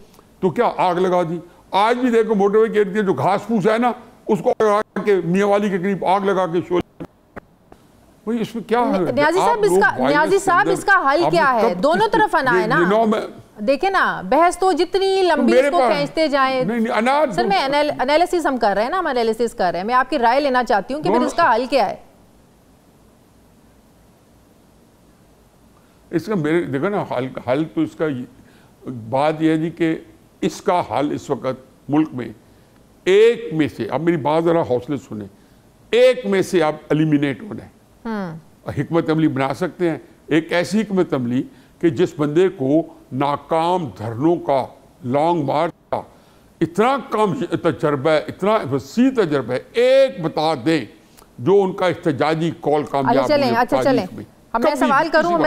तो क्या आग लगा दी। आज भी देखो मोटरवे के इर्द गिर्द जो घास फूस है ना, उसको लगा के मियाँवाली के करीब आग लगा के शोर। भाई इसमें क्या है? न्याजी साहब इसका हल क्या है? दोनों तरफ आना है ना। देखे ना, बहस तो जितनी लंबी इसको खींचते जाए। सर मैं एनालिसिस हम कर रहे हैं ना, हम एनालिसिस कर रहे हैं। मैं आपकी राय लेना चाहती हूँ कि फिर इसका हल क्या है? इसका मेरे देखो ना, हल तो इसका बात यह है जी कि इसका हल इस वक्त मुल्क में एक में से, अब मेरी बात जरा हौसले सुने, एक में से आप एलिमिनेट होना है। हिकमत अमली बना सकते हैं, एक ऐसी हिकमत अमली कि जिस बंदे को नाकाम धरनों का लॉन्ग मार्च का इतना कम तजर्बा है, इतना वसी तजर्बा है, एक बता दें जो उनका इख्तिजाजी कॉल कामयाब। अच्छा चलें, मैं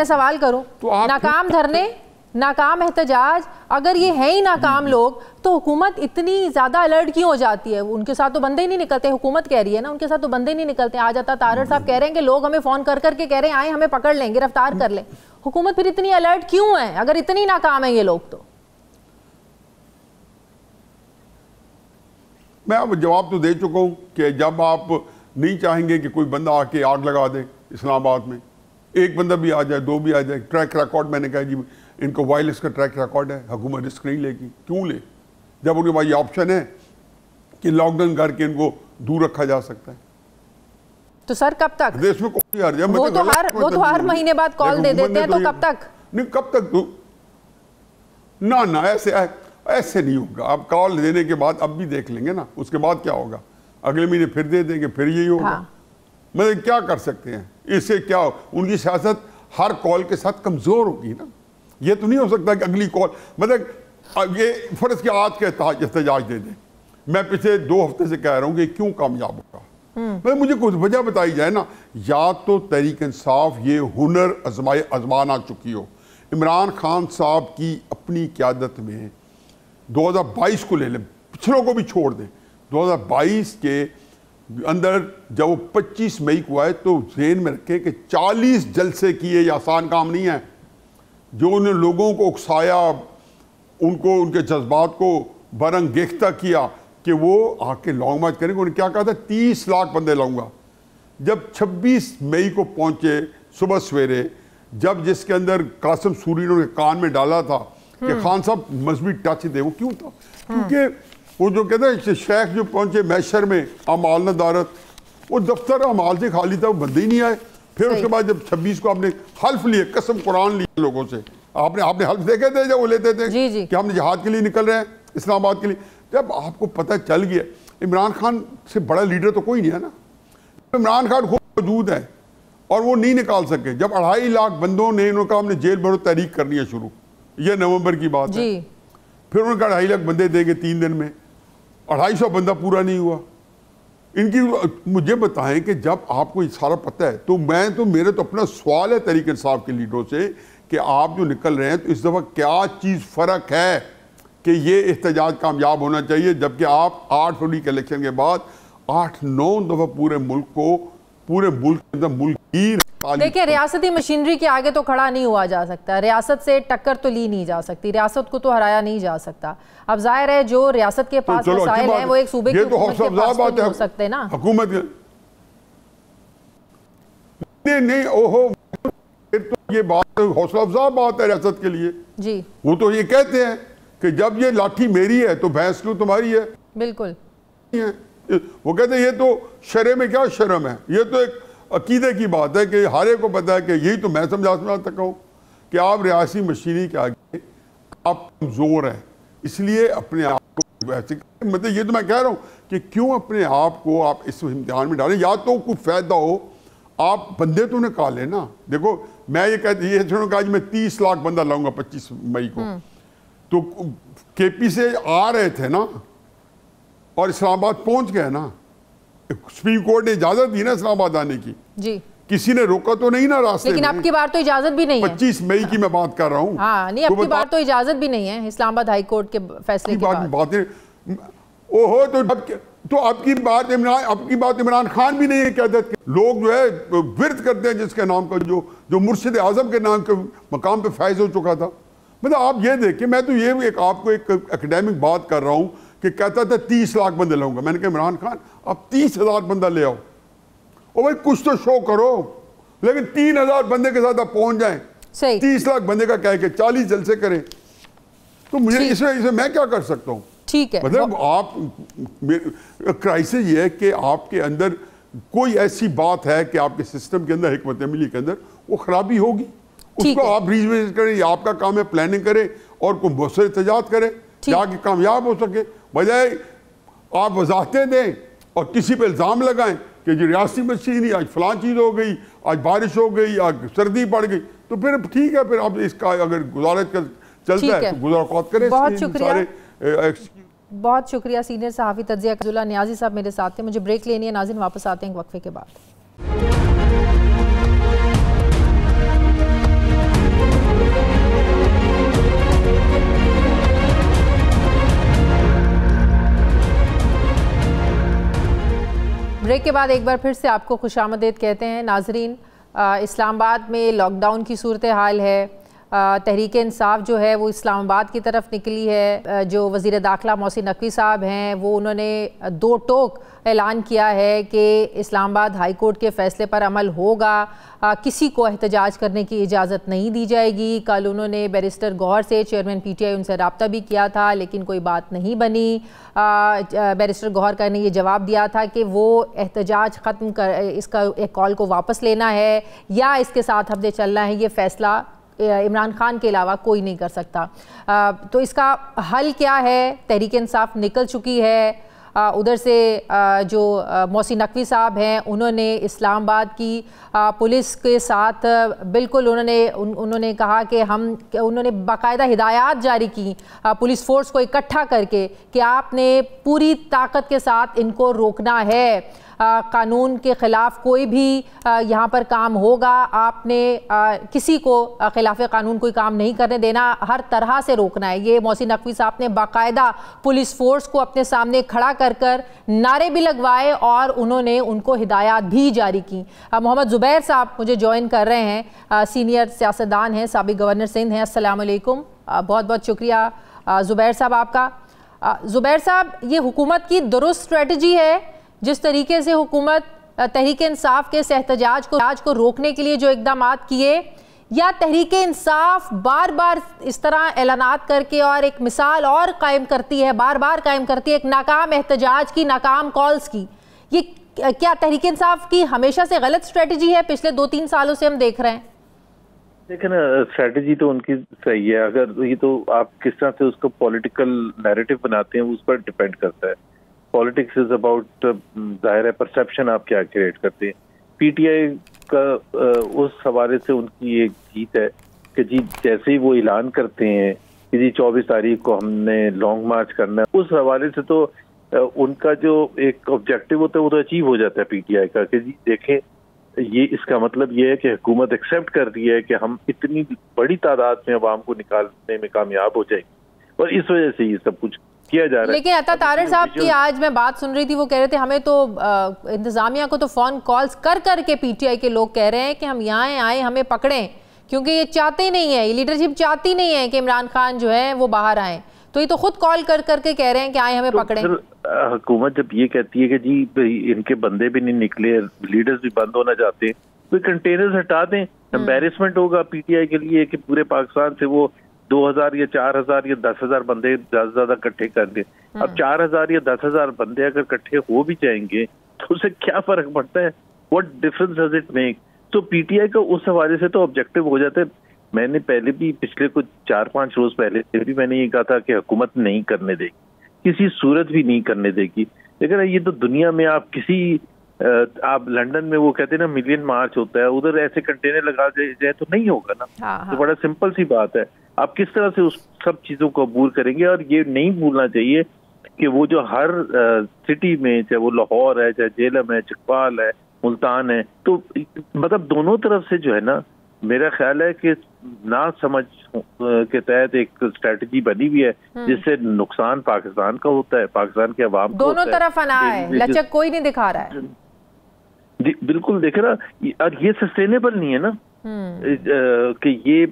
सवाल करूं तो नाकाम धरने, नाकाम एहतजाज, अगर ये है ही नाकाम लोग, तो हुकूमत इतनी ज्यादा अलर्ट क्यों हो जाती है? उनके साथ तो बंदे ही नहीं निकलते। हुकूमत कह रही है ना, उनके साथ तो बंदे नहीं निकलते। आ जाता तारड़ साहब कह रहे हैं कि लोग हमें फोन कर करके कह रहे हैं आए हमें पकड़ लें, गिरफ्तार कर लें। हुकूमत फिर इतनी अलर्ट क्यों है अगर इतनी नाकाम है ये लोग? तो मैं अब जवाब तो दे चुका हूं कि जब आप नहीं चाहेंगे कि कोई बंदा आके आग लगा दे इस्लामाबाद में, एक बंदा भी आ जाए, 2 भी आ जाए, ट्रैक रिकॉर्ड, मैंने कहा जी इनको वायलेंस का ट्रैक रिकॉर्ड है, हुकूमत रिस्क नहीं लेगी। क्यों ले, जब उनके पास ये ऑप्शन है कि लॉकडाउन करके इनको दूर रखा जा सकता है। तो सर कब तक देश में कोई हर जाए? वो तो हर महीने बाद कॉल दे देते हैं, तो कब तक? नहीं, कब तक? तो ना ऐसे नहीं होगा। आप कॉल देने के बाद अब भी देख लेंगे ना, उसके बाद क्या होगा, अगले महीने फिर दे देंगे, फिर यही होगा। हाँ। मतलब क्या कर सकते हैं इससे? क्या उनकी सियासत हर कॉल के साथ कमजोर होगी ना। ये तो नहीं हो सकता कि अगली कॉल, मतलब ये फर्ज के आज के एहतजाज दे दें। मैं पिछले 2 हफ्ते से कह रहा हूँ कि क्यों कामयाब होगा। मतलब मुझे कुछ वजह बताई जाए ना, या तो तहरीक इंसाफ ये हुनर आजमाना चुकी हो। इमरान खान साहब की अपनी क़यादत में 2022 को ले लें, पिछलों को भी छोड़ दें, 2022 के अंदर जब वो 25 मई को आए तो ज़हन में रखें कि 40 जलसे किए, ये आसान काम नहीं है। जो उन्होंने लोगों को उकसाया, उनको उनके जज्बात को बरंगेख्ता किया कि वो आके लॉन्ग मार्च करेंगे। उन्होंने क्या कहा था, 30 लाख बंदे लाऊंगा। जब 26 मई को पहुंचे सुबह सवेरे, जब जिसके अंदर कासिम सूरी ने कान में डाला था कि खान साहब मजहबी टच दे, वो क्यों था? क्योंकि वो जो कहते हैं शेख जो पहुंचे मैशर में अमाल नदारत, वो दफ्तर अमाल से खाली था, वो बंदे ही नहीं आए। फिर उसके बाद जब 26 को आपने हल्फ लिए, कसम कुरान लिए लोगों से, आपने हल्फ देखे थे जब वो लेते थे कि हम जिहाद के लिए निकल रहे हैं, इस्लामाबाद के लिए। जब आपको पता चल गया, इमरान खान से बड़ा लीडर तो कोई नहीं है ना, इमरान खान खुद मौजूद है और वो नहीं निकाल सके। जब 2.5 लाख बंदों ने इन्होंने कहा हमने जेल भरो तहरीक करनी है शुरू, ये नवंबर की बात है। फिर उन्होंने कहा 2.5 लाख बंदे देंगे 3 दिन में, 250 बंदा पूरा नहीं हुआ। इनकी मुझे बताएं कि जब आपको ये सारा पता है, तो मेरे तो अपना सवाल है तहरीक इंसाफ के लीडरों से कि आप जो निकल रहे हैं, तो इस दफ़ा क्या चीज़ फ़र्क है कि ये एहतजाज कामयाब होना चाहिए, जबकि आप 8 फरवरी के इलेक्शन के बाद 8-9 दफ़ा पूरे मुल्क के अंदर मुल्क ही। देखिए, रियासती मशीनरी के आगे तो खड़ा नहीं हुआ जा सकता, रियासत से टक्कर तो ली नहीं जा सकती, रियासत को तो हराया नहीं जा सकता। अब जाहिर है जो रियासत के पास वसाइल है वो एक सूबे की हुकूमत के पास तो नहीं हो सकते ना। हुकूमत नहीं, ओहो, फिर तो ये बात हौसला अफजा बात है रियासत के लिए जी। वो तो ये कहते हैं कि जब ये लाठी मेरी है तो भैंस क्यों तुम्हारी है? बिल्कुल। वो कहते हैं ये तो शरे में क्या शर्म है, ये तो एक अकीदे की बात है कि हारे को पता है कि यही तो मैं समझा सकता हूँ कि आप रियासी मशीनरी के आगे आप कमज़ोर हैं, इसलिए अपने आप को वैसे मतलब ये तो मैं कह रहा हूँ कि क्यों अपने आप को आप इस इम्तिहान में डालें, या तो कोई फायदा हो, आप बंदे तो निकालें ना। देखो मैं ये कहती ये सुनो कि आज मैं 30 लाख बंदा लाऊंगा 25 मई को, तो केपी से आ रहे थे ना और इस्लामाबाद पहुंच गए ना, सुप्रीम कोर्ट ने इजाजत दी ना इस्लामाबाद आने की जी, किसी ने रोका तो नहीं ना रास्ते लेकिन अब की बार तो इजाजत भी नहीं है। 25 मई की मैं बात कर रहा हूँ। हाँ नहीं, अब की बार तो इजाजत भी नहीं है इस्लामाबाद हाई कोर्ट के फैसले के बाद। बातें ओहो, तो अब की बात इमरान खान भी नहीं है क्यादत के लोग जो है विरद करते हैं जिसके नाम का जो मुर्शिद आजम के नाम के मकाम पे फैज हो चुका था। मतलब आप ये देखिए, मैं तो ये आपको एक एकेडमिक बात कर रहा हूँ कि कहता था 30 लाख बंदे लाऊंगा। मैंने कहा इमरान खान आप 30,000 बंदा ले आओ, और भाई कुछ तो शो करो, लेकिन 3,000 बंदे के साथ आप पहुंच जाएं, 30 लाख बंदे का कह के 40 जलसे करें, तो मुझे इसमें मैं क्या कर सकता हूं? ठीक है, मतलब आप क्राइसिस ये है कि आपके अंदर कोई ऐसी बात है कि आपके सिस्टम के अंदर, हिकमत अमली के अंदर वो खराबी होगी, उसको आप रिविजिट करें। आपका काम है प्लानिंग करें और कोई बहुत एहतजाज करें ताकि कामयाब हो सके, बजाय आप वजाहतें दें और किसी पे इल्ज़ाम लगाएं कि जी रियासती मशीनी आज फलां चीज़ हो गई, आज बारिश हो गई, आज सर्दी पड़ गई, तो फिर ठीक है, फिर आप इसका अगर गुजारिश चलता है तो गुजारत करें। बहुत शुक्रिया, बहुत शुक्रिया सीनियर सहाफ़ी तज्ज़िया अब्दुल्ला नियाज़ी साहब मेरे साथ थे। मुझे ब्रेक लेनी है नाज़रीन, वापस आते हैं वक्फे के बाद। ब्रेक के बाद एक बार फिर से आपको खुशामदीद कहते हैं नाजरीन। इस्लामाबाद में लॉकडाउन की सूरत हाल है। तहरीक इंसाफ जो है वो इस्लामाबाद की तरफ निकली है। जो वज़ीर दाखिला मोहसिन नकवी साहब हैं वो उन्होंने 2 टोक ऐलान किया है कि इस्लामाबाद हाई कोर्ट के फ़ैसले पर अमल होगा, किसी को एहतजाज करने की इजाज़त नहीं दी जाएगी। कल उन्होंने बैरिस्टर गौहर से, चेयरमैन PTI, उनसे रब्ता भी किया था लेकिन कोई बात नहीं बनी। बैरिस्टर गौहर का ने ये जवाब दिया था कि वो एहतजाज ख़त्म कर इसका एक कॉल को वापस लेना है या इसके साथ हमने चलना है, ये फ़ैसला इमरान खान के अलावा कोई नहीं कर सकता। तो इसका हल क्या है? तहरीक इंसाफ निकल चुकी है। उधर से जो मोहसिन नकवी साहब हैं उन्होंने इस्लामाबाद की पुलिस के साथ बिल्कुल उन्होंने कहा कि उन्होंने बाकायदा हिदायत जारी की पुलिस फोर्स को इकट्ठा करके कि आपने पूरी ताकत के साथ इनको रोकना है। कानून के ख़िलाफ़ कोई भी यहाँ पर काम होगा, आपने किसी को ख़िलाफ़ कानून कोई काम नहीं करने देना, हर तरह से रोकना है। ये मोहसिन नकवी साहब ने बाकायदा पुलिस फोर्स को अपने सामने खड़ा कर नारे भी लगवाए और उन्होंने उनको हिदायत भी जारी की। मोहम्मद ज़ुबैर साहब मुझे ज्वाइन कर रहे हैं, सीनियर सियासतदान हैं, साबिक़ गवर्नर सिंध हैं। अस्सलाम वालेकुम, बहुत बहुत शुक्रिया ज़ुबैर साहब आपका। ज़ुबैर साहब, ये हुकूमत की दुरुस्त स्ट्रेटजी है जिस तरीके से हुकूमत तहरीक इंसाफ के एहतजाज को रोकने के लिए जो इक़दाम किए, या तहरीक इंसाफ बार बार इस तरह ऐलानात करके और एक मिसाल और कायम करती है, बार बार कायम करती है एक नाकाम एहतजाज की, नाकाम कॉल्स की? ये क्या तहरीक इंसाफ की हमेशा से गलत स्ट्रेटजी है? पिछले 2-3 सालों से हम देख रहे हैं। लेकिन स्ट्रेटजी तो उनकी सही है, अगर ये तो आप किस तरह से उसको पॉलिटिकल नैरेटिव बनाते हैं उस पर डिपेंड करता है। पॉलिटिक्स इज अबाउट, जाहिर है, परसेप्शन आप क्या क्रिएट करते हैं। PTI का उस हवाले से उनकी एक जीत है कि जी जैसे ही वो ऐलान करते हैं कि जी 24 तारीख को हमने लॉन्ग मार्च करना है, उस हवाले से तो उनका जो एक ऑब्जेक्टिव होता है वो तो अचीव हो जाता है PTI का कि जी देखें, ये इसका मतलब ये है कि हुकूमत एक्सेप्ट कर रही है कि हम इतनी बड़ी तादाद में अवाम को निकालने में कामयाब हो जाएंगे, और इस वजह से ये सब कुछ किया जा रहा है। लेकिन अता तारिर साहब की आज मैं बात सुन रही थी, वो कह रहे थे हमें तो इंतजामिया को तो फोन कॉल्स कर के PTI के लोग कह रहे हैं कि हम यहाँ आए हमें पकड़ें, क्योंकि ये चाहते नहीं है, ये लीडरशिप चाहती नहीं है कि इमरान खान जो है वो बाहर आए, तो ये तो खुद कॉल करके कह रहे हैं कि आए हमें पकड़ें। हुकूमत जब ये कहती है कि जी इनके बंदे भी नहीं निकले, लीडर्स भी बंद होना चाहते हैं, तो कंटेनर्स हटा दें। एम्बेरसमेंट होगा PTI के लिए कि पूरे पाकिस्तान से वो 2000 या 4000 या 10,000 बंदे ज्यादा इकट्ठे कर दे। अब 4000 या 10,000 बंदे अगर इकट्ठे हो भी जाएंगे तो उससे क्या फर्क पड़ता है? What difference does it make? तो PTI का उस हवाले से तो ऑब्जेक्टिव हो जाता है। मैंने पहले भी पिछले कुछ 4-5 रोज पहले भी मैंने ये कहा था कि हुकूमत नहीं करने देगी, किसी सूरत भी नहीं करने देगी। लेकिन ये तो दुनिया में आप किसी आप लंदन में वो कहते हैं ना मिलियन मार्च होता है, उधर ऐसे कंटेनर लगा जाए तो नहीं होगा ना। हाँ। तो बड़ा सिंपल सी बात है, आप किस तरह से उस सब चीजों को अबूर करेंगे। और ये नहीं भूलना चाहिए कि वो जो हर सिटी में, चाहे वो लाहौर है, चाहे जेलम है, चकवाल है, मुल्तान है, तो मतलब दोनों तरफ से जो है ना, मेरा ख्याल है कि ना समझ के तहत एक स्ट्रेटजी बनी हुई है जिससे नुकसान पाकिस्तान का होता है, पाकिस्तान के अवाम को दोनों तरफ अना है, लचक कोई नहीं दिखा रहा है। बिल्कुल देखे ना, और ये सस्टेनेबल नहीं है ना कि ये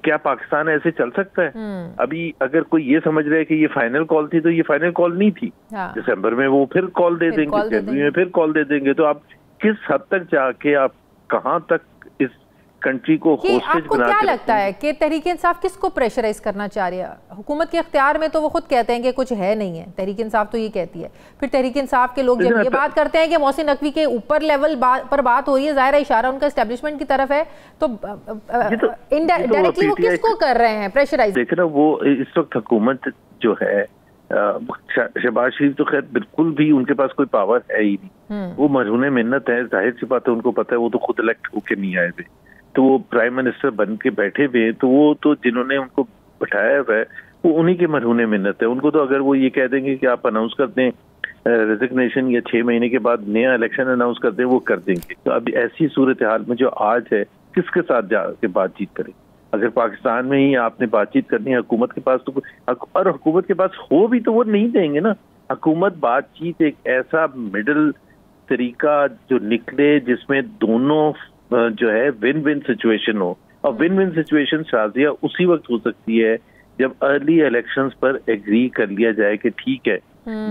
क्या पाकिस्तान ऐसे चल सकता है। अभी अगर कोई ये समझ रहा है कि ये फाइनल कॉल थी, तो ये फाइनल कॉल नहीं थी। दिसंबर में वो फिर कॉल दे देंगे, जनवरी में फिर कॉल दे देंगे। तो आप किस हद तक जाके आप कहां तक इस कंट्री को होस्टेज आपको क्या लगता है कि तहरीक इंसाफ किसको प्रेशराइज करना चाह रही है? हुकूमत के इख्तियार में तो वो खुद कहते हैं कि कुछ है नहीं है, तहरीक इंसाफ तो ये कहती है। फिर तहरीक इंसाफ के लोग जब ये बात करते हैं कि मोहसिन नकवी के ऊपर लेवल पर बात हो रही है, जाहिर है इशारा उनका एस्टेब्लिशमेंट की तरफ है, तो इनडायरेक्टली वो किसको कर रहे हैं प्रेशराइज? देखे ना, वो इस वक्त हुकूमत जो है, शहबाज शरीफ तो खैर बिल्कुल भी उनके पास कोई पावर है ही नहीं। वो मरहूने मिन्नत है, जाहिर सी बात है, उनको पता है वो तो खुद इलेक्ट होके नहीं आए थे, तो वो प्राइम मिनिस्टर बन के बैठे हुए, तो वो तो जिन्होंने उनको बैठाया हुआ है वो उन्हीं के मरहूने मिन्नत है। उनको तो अगर वो ये कह देंगे कि आप अनाउंस कर दें रेजिग्नेशन, या 6 महीने के बाद नया इलेक्शन अनाउंस कर दें, वो कर देंगे। तो अब ऐसी सूरत हाल में जो आज है, किसके साथ जाके बातचीत करें? अगर पाकिस्तान में ही आपने बातचीत करनी है, हुकूमत के पास तो, और हुकूमत के पास हो भी तो वो नहीं देंगे ना। हुकूमत बातचीत एक ऐसा मिडिल तरीका जो निकले जिसमें दोनों जो है विन विन सिचुएशन हो, और विन विन सिचुएशन शाजिया उसी वक्त हो सकती है जब अर्ली इलेक्शंस पर एग्री कर लिया जाए कि ठीक है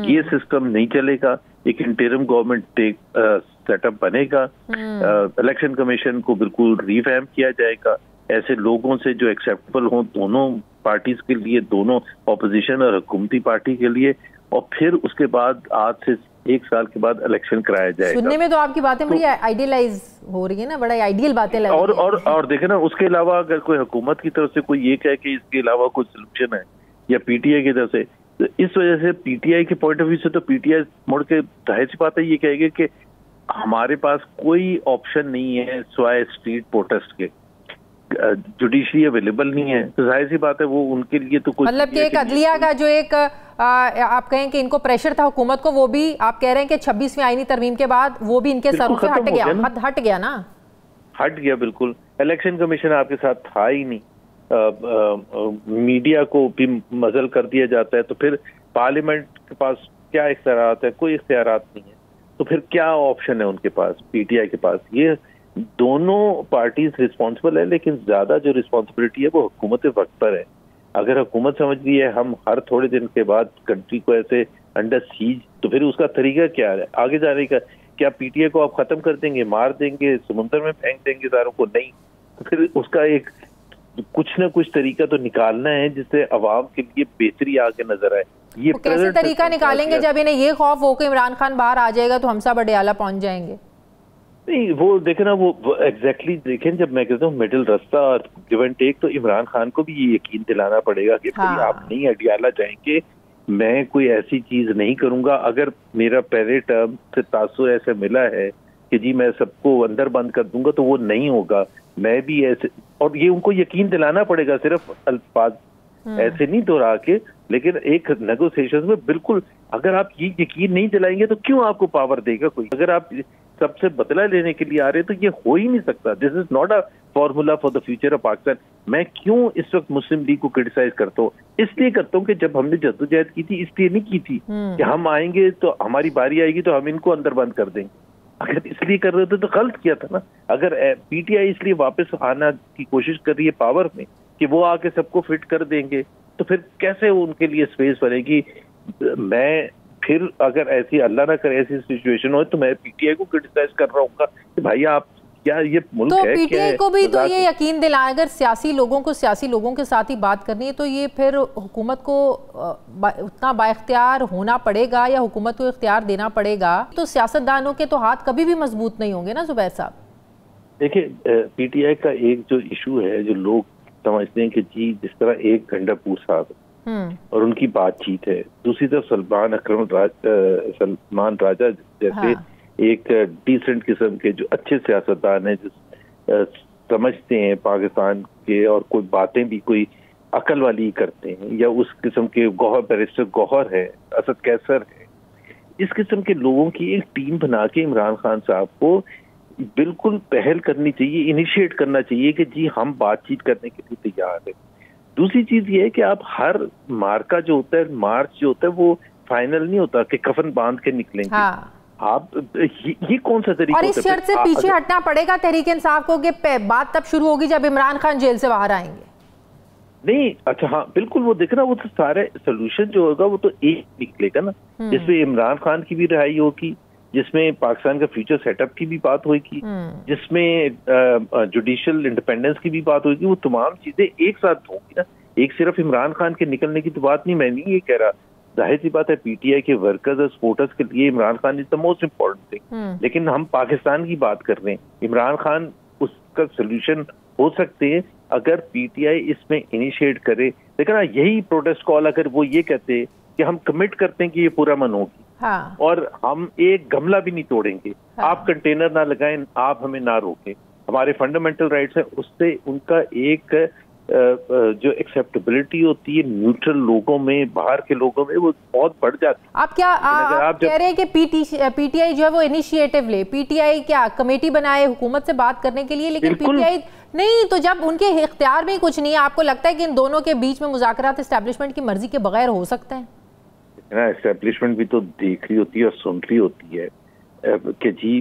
ये सिस्टम नहीं चलेगा, एक इंटरिम गवर्नमेंट सेटअप बनेगा, इलेक्शन कमीशन को बिल्कुल रिवैम्प किया जाएगा ऐसे लोगों से जो एक्सेप्टेबल हो दोनों पार्टीज के लिए, दोनों ऑपोजिशन और हुकूमती पार्टी के लिए, और फिर उसके बाद आज से 1 साल के बाद इलेक्शन कराया जाएगा। सुनने में तो आपकी बातें बड़ी आइडियलाइज हो रही है ना, बड़ा आइडियल बातें लग रही हैं। और देखे ना, उसके अलावा अगर कोई हुकूमत की तरफ से कोई ये कहे कि इसके अलावा कोई सोल्यूशन है, या पीटीआई की तरफ से, तो इस वजह से पीटीआई के पॉइंट ऑफ व्यू से तो पीटीआई मुड़ के जाहिर सी बात है ये कहेगी कि हमारे पास कोई ऑप्शन नहीं है सिवाय स्ट्रीट प्रोटेस्ट के, जुडिशरी अवेलेबल नहीं है, तो जाहिर सी बात है वो उनके लिए तो कुछ, मतलब कि एक अदलिया का जो एक आप कहें कि इनको प्रेशर था हुकूमत को, वो भी आप कह रहे हैं कि 26वीं आईनी तरमीम के बाद वो भी इनके सरों से हट गया ना, हट गया बिल्कुल। इलेक्शन कमीशन आपके साथ था ही नहीं, मीडिया को भी मजल कर दिया जाता है, तो फिर पार्लियामेंट के पास क्या इख्तियारात है? कोई इख्तियारात नहीं है, तो फिर क्या ऑप्शन है उनके पास, पीटीआई के पास? ये दोनों पार्टीज रिस्पॉन्सिबल है, लेकिन ज्यादा जो रिस्पॉन्सिबिलिटी है वो हुकूमत वक्त पर है। अगर हुकूमत समझ रही है हम हर थोड़े दिन के बाद कंट्री को ऐसे अंडर सीज, तो फिर उसका तरीका क्या है आगे जाने का? क्या पीटीआई को आप खत्म कर देंगे, मार देंगे, समुद्र में फेंक देंगे सारों को? नहीं, तो फिर उसका एक कुछ ना कुछ तरीका तो निकालना है जिससे अवाम के लिए बेहतरी आगे नजर आए। ये कैसे तरीका निकालेंगे जब इन्हें ये खौफ हो कि इमरान खान बाहर आ जाएगा तो हम सब अडियाला पहुंच जाएंगे? नहीं, वो देखे ना, वो एग्जैक्टली देखें, जब मैं कहता हूँ मिडिल रास्ता और गिव एंड टेक, तो इमरान खान को भी ये यकीन दिलाना पड़ेगा कि भाई आप नहीं अडियाला जाएंगे, मैं कोई ऐसी चीज नहीं करूंगा। अगर मेरा पहले टर्म से तासुर ऐसे मिला है कि जी मैं सबको अंदर बंद कर दूंगा, तो वो नहीं होगा। मैं भी ऐसे, और ये उनको यकीन दिलाना पड़ेगा, सिर्फ अल्फाज ऐसे नहीं दोहरा के, लेकिन एक नेगोशिएशन में बिल्कुल। अगर आप ये यकीन नहीं दिलाएंगे तो क्यों आपको पावर देगा कोई? अगर आप सबसे बदला लेने के लिए आ रहे तो ये हो ही नहीं सकता। This is not a formula for the future of Pakistan. मैं क्यों इस वक्त मुस्लिम लीग को क्रिटिसाइज करता हूँ? इसलिए करता हूँ कि जब हमने जद्दोजहद की थी, इसलिए नहीं की थी कि हम आएंगे तो हमारी बारी आएगी तो हम इनको अंदर बंद कर देंगे। अगर इसलिए कर रहे थे तो गलत किया था ना। अगर पीटीआई इसलिए वापस आना की कोशिश कर रही है पावर में कि वो आके सबको फिट कर देंगे, तो फिर कैसे उनके लिए स्पेस बनेगी? मैं फिर अगर ऐसी अल्लाह ना करे ऐसी सिचुएशन हो तो मैं पीटीआई को क्रिटिसाइज कर रहा हूँ कि भाई आप क्या ये मुल्क तो है? पीटीआई को भी तो ये यकीन दिलाएं, अगर सियासी लोगों को सियासी लोगों के साथ ही बात करनी है तो ये फिर हुकूमत को उतना बाइख्तियार होना पड़ेगा या हुकूमत को इख्तियार देना पड़ेगा। तो सियासतदानों के तो हाथ कभी भी मजबूत नहीं होंगे ना जुबैर साहब। देखिए, पीटीआई का एक जो इशू है, जो लोग समझते हैं कि जी जिस तरह एक गंडापुर साहब और उनकी बातचीत है। दूसरी तरफ सलमान राजा जैसे एक डिसेंट किस्म के जो अच्छे सियासतदान हैं, जो समझते हैं पाकिस्तान के और कोई बातें भी कोई अकल वाली करते हैं, या उस किस्म के बैरिस्टर गौहर है, असद कैसर है, इस किस्म के लोगों की एक टीम बना के इमरान खान साहब को बिल्कुल पहल करनी चाहिए, इनिशिएट करना चाहिए कि जी हम बातचीत करने के लिए तैयार है। दूसरी चीज ये है कि आप हर मार्का जो होता है, मार्च जो होता है, वो फाइनल नहीं होता कि कफन बांध के निकलेंगे। आप ये कौन सा तरीका? और इस शर्त से पीछे हटना पड़ेगा तहरीक इंसाफ को कि बात तब शुरू होगी जब इमरान खान जेल से बाहर आएंगे। नहीं, अच्छा हाँ बिल्कुल, वो देखना, वो तो सारे सोल्यूशन जो होगा वो तो एक निकलेगा ना, जिसमें इमरान खान की भी रिहाई होगी, जिसमें पाकिस्तान का फ्यूचर सेटअप की भी बात होगी, जिसमें जुडिशियल इंडिपेंडेंस की भी बात होगी। वो तमाम चीजें एक साथ होंगी ना, एक सिर्फ इमरान खान के निकलने की तो बात नहीं। मैं नहीं ये कह रहा, जाहिर सी बात है पीटीआई के वर्कर्स और सपोर्टर्स के लिए Imran Khan is the most important thing, लेकिन हम पाकिस्तान की बात कर रहे हैं। इमरान खान उसका सोल्यूशन हो सकते हैं अगर पीटीआई इसमें इनिशिएट करे। लेकिन यही प्रोटेस्ट कॉल अगर वो ये कहते हैं कि हम कमिट करते हैं कि ये पूरा मन होगी, और हम एक गमला भी नहीं तोड़ेंगे, आप कंटेनर ना लगाएं, आप हमें ना रोकें, हमारे फंडामेंटल राइट्स हैं, उससे उनका एक जो एक्सेप्टेबिलिटी होती है न्यूट्रल लोगों में, बाहर के लोगों में, वो बहुत बढ़ जाती है। आप क्या आप कह रहे हैं कि पीटीआई जो है वो इनिशिएटिव ले? पीटीआई क्या कमेटी बनाए हुकूमत से बात करने के लिए? लेकिन पीटीआई नहीं, तो जब उनके इख्तियार में कुछ नहीं है, आपको लगता है कि इन दोनों के बीच में मुज़ाकरात एस्टेब्लिशमेंट की मर्जी के बगैर हो सकते हैं? ना, एस्टेब्लिशमेंट भी तो देख रही होती है और सुन रही होती है कि जी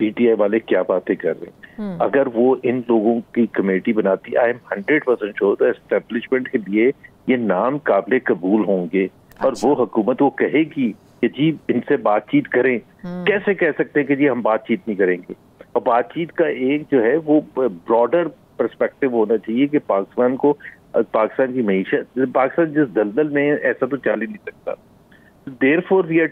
पीटीआई वाले क्या बातें कर रहे हैं। अगर वो इन लोगों की कमेटी बनाती, आई एम 100% श्योर एस्टेब्लिशमेंट के लिए ये नाम काबिल कबूल होंगे। और वो हुकूमत वो कहेगी कि जी इनसे बातचीत करें। कैसे कह सकते हैं कि जी हम बातचीत नहीं करेंगे? और बातचीत का एक जो है वो ब्रॉडर पर्सपेक्टिव होना चाहिए कि पाकिस्तान की मईशत, पाकिस्तान जिस दलदल में है, ऐसा तो चल ही नहीं सकता। Therefore we are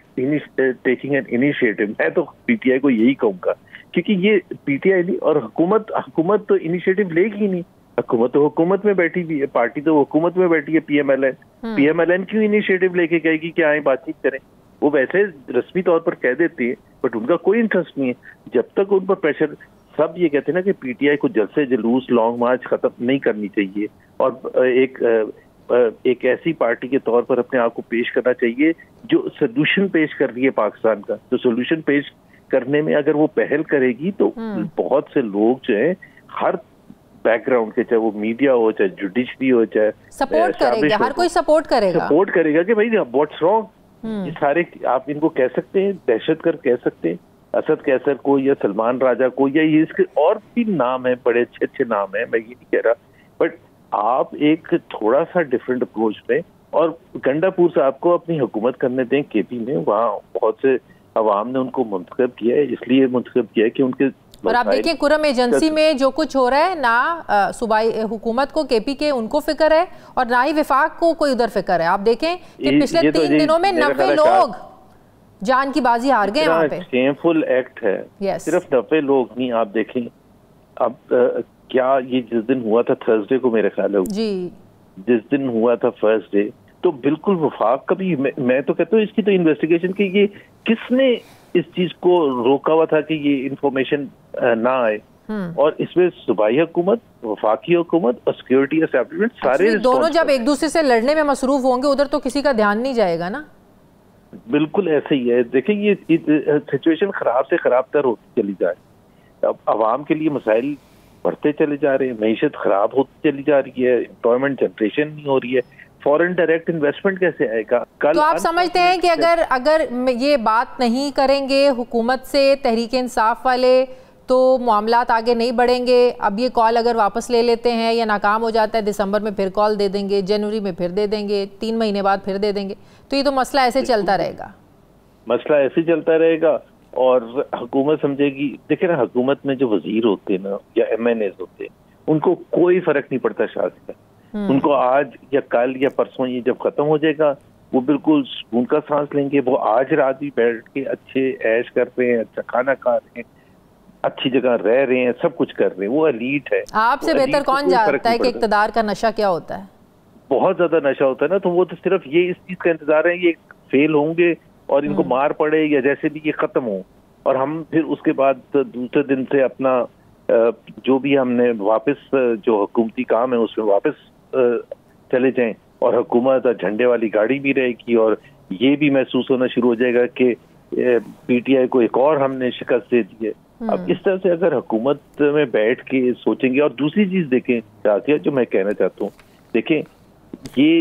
taking an initiative। मैं तो पीटीआई को यही कहूंगा, क्योंकि ये पीटीआई नहीं, और हुकूमत तो इनिशिएटिव लेगी ही नहीं। हुकूमत तो हुकूमत में बैठी भी है, पार्टी तो हुकूमत में बैठी है, पीएमएलएन क्यों इनिशिएटिव लेके कहेगी कि आए बातचीत करें? वो वैसे रस्मी तौर पर कह देती है, बट उनका कोई इंटरेस्ट नहीं है। जब तक उन पर प्रेशर, सब ये कहते हैं ना कि पीटीआई को जलसे जुलूस लॉन्ग मार्च खत्म नहीं करनी चाहिए, और एक ऐसी पार्टी के तौर पर अपने आप को पेश करना चाहिए जो सोल्यूशन पेश कर रही है पाकिस्तान का। तो सोल्यूशन पेश करने में अगर वो पहल करेगी तो बहुत से लोग जो है हर बैकग्राउंड के, चाहे वो मीडिया हो, चाहे जुडिशरी हो, चाहे सपोर्ट करेगा, हर कोई सपोर्ट करेगा कि भाई व्हाट्स रॉन्ग। ये सारे आप इनको कह सकते हैं, दहशतगर्द कह सकते हैं, असद कैसर को या सलमान राजा को, या ये इसके और भी नाम है, बड़े अच्छे अच्छे नाम है, मैं ये नहीं कह रहा, बट आप एक थोड़ा सा डिफरेंट अप्रोच लें और गंडापुर साहब को अपनी हुकूमत करने दें केपी में। वहाँ बहुत से अवाम ने उनको मुंतखब किया है, इसलिए मुंतखब किया है कि उनके, और आप देखिए कुरम एजेंसी में जो कुछ हो रहा है, ना सूबाई हुकूमत को केपी के उनको फिक्र है और ना ही विफाक को कोई उधर फिक्र है। आप देखें कि पिछले 3 दिनों में 90 लोग जान की बाजी हार गए वहाँ पे। शेमफुल एक्ट है, सिर्फ 90 लोग नहीं। आप देखें अब क्या ये जिस दिन हुआ था थर्सडे को, मेरे ख्याल है जी, जिस दिन हुआ था फर्स्ट डे, तो बिल्कुल वफाक का भी, मैं तो कहता हूँ इसकी तो इन्वेस्टिगेशन की, ये किसने इस चीज को रोका हुआ था कि ये इंफॉर्मेशन ना आए, और इसमें सूबाई हुकूमत, वफाकी हुकूमत और सिक्योरिटी एस्टेब्लिशमेंट सारे दोनों जब एक दूसरे से लड़ने में मसरूफ होंगे उधर तो किसी का ध्यान नहीं जाएगा ना। बिल्कुल ऐसे ही है। देखिए ये सिचुएशन खराब से खराब तर होती चली जाए, अब आवाम के लिए मसाइल बढ़ते चले जा रहे हैं, मईशत खराब होती चली जा रही है, एम्प्लॉयमेंट जनरेशन नहीं हो रही है, फॉरेन डायरेक्ट इन्वेस्टमेंट कैसे आएगा? तो आप समझते हैं कि अगर ये बात नहीं करेंगे हुकूमत से तहरीक इंसाफ वाले तो मामलात आगे नहीं बढ़ेंगे? अब ये कॉल अगर वापस ले लेते हैं या नाकाम हो जाता है, दिसंबर में फिर कॉल दे देंगे, जनवरी में फिर दे देंगे, 3 महीने बाद फिर दे देंगे, तो ये तो मसला ऐसे चलता रहेगा। मसला ऐसे चलता रहेगा और हुकूमत समझेगी। देखिए ना, हुकूमत में जो वजीर होते हैं ना या MNAs होते हैं, उनको कोई फर्क नहीं पड़ता शायद का। उनको आज या कल या परसों ये जब खत्म हो जाएगा, वो बिल्कुल सुकून का सांस लेंगे। वो आज रात भी बैठ के अच्छे ऐश कर रहे हैं, अच्छा खाना खा रहे हैं, अच्छी जगह रह रहे हैं, सब कुछ कर रहे हैं। वो एलीट है। आपसे बेहतर कौन जानता है कि इक़्तिदार का नशा क्या होता है? बहुत ज्यादा नशा होता है ना, तो वो तो सिर्फ ये इस चीज का इंतजार है ये फेल होंगे और इनको मार पड़े या जैसे भी ये खत्म हो, और हम फिर उसके बाद दूसरे दिन से अपना जो भी हमने वापस जो हुकूमती काम है उसमें वापस चले जाएं, और हुकूमत झंडे वाली गाड़ी भी रहेगी, और ये भी महसूस होना शुरू हो जाएगा कि पीटीआई को एक और हमने शिकस्त दे दी है। अब इस तरह से अगर हुकूमत में बैठ के सोचेंगे, और दूसरी चीज देखें चाहती है जो मैं कहना चाहता हूँ, देखें ये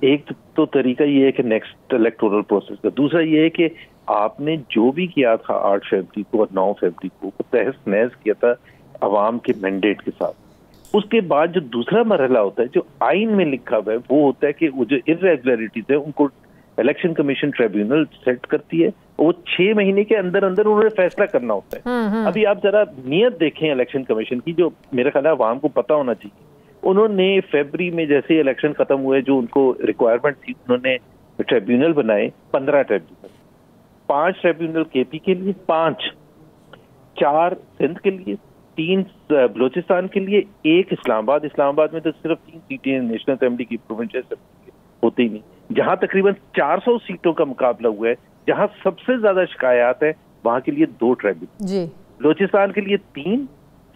एक तो तरीका ये है कि नेक्स्ट इलेक्टोरल प्रोसेस का, दूसरा ये है कि आपने जो भी किया था 8 फरवरी को और 9 फरवरी को तहस नहस किया था अवाम के मैंडेट के साथ, उसके बाद जो दूसरा मरहला होता है जो आइन में लिखा हुआ है वो होता है कि वो जो इरेगुलरिटीज है उनको इलेक्शन कमीशन ट्रिब्यूनल सेट करती है, वो 6 महीने के अंदर अंदर उन्होंने फैसला करना होता है। अभी आप जरा नियत देखें इलेक्शन कमीशन की, जो मेरा ख्याल है अवाम को पता होना चाहिए। उन्होंने फरवरी में जैसे इलेक्शन खत्म हुए, जो उनको रिक्वायरमेंट थी, उन्होंने ट्रिब्यूनल बनाए 15 ट्रिब्यूनल, 5 ट्रिब्यूनल केपी के लिए, 4 सिंध के लिए, 3 बलोचिस्तान के लिए, 1 इस्लामाबाद में तो सिर्फ 3 सीटें नेशनल असेंबली की, प्रोविंशियल असेंबली होती ही नहीं, जहां तकरीबन 400 सीटों का मुकाबला हुआ है, जहां सबसे ज्यादा शिकायत है वहां के लिए 2 ट्रिब्यूनल, बलोचिस्तान के लिए 3,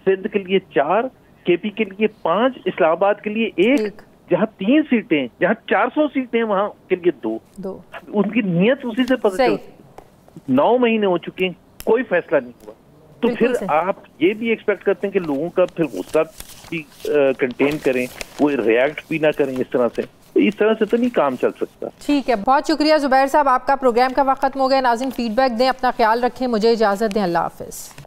सिंध के लिए 4, केपी के लिए 5, इस्लामाबाद के लिए 1, जहां 3 सीटें, जहां 400 सीटें वहां के लिए 2। उनकी नियत उसी से पता चलती। 9 महीने हो चुके हैं, कोई फैसला नहीं हुआ, तो फिर आप ये भी एक्सपेक्ट करते हैं कि लोगों का फिर गुस्सा भी कंटेन करें, वो रिएक्ट भी ना करें इस तरह से तो नहीं काम चल सकता। ठीक है, बहुत शुक्रिया जुबैर साहब, आपका प्रोग्राम का वक्त खत्म हो गया। नाज़रीन फीडबैक दें, अपना ख्याल रखें, मुझे इजाजत दें, अल्लाह हाफिज।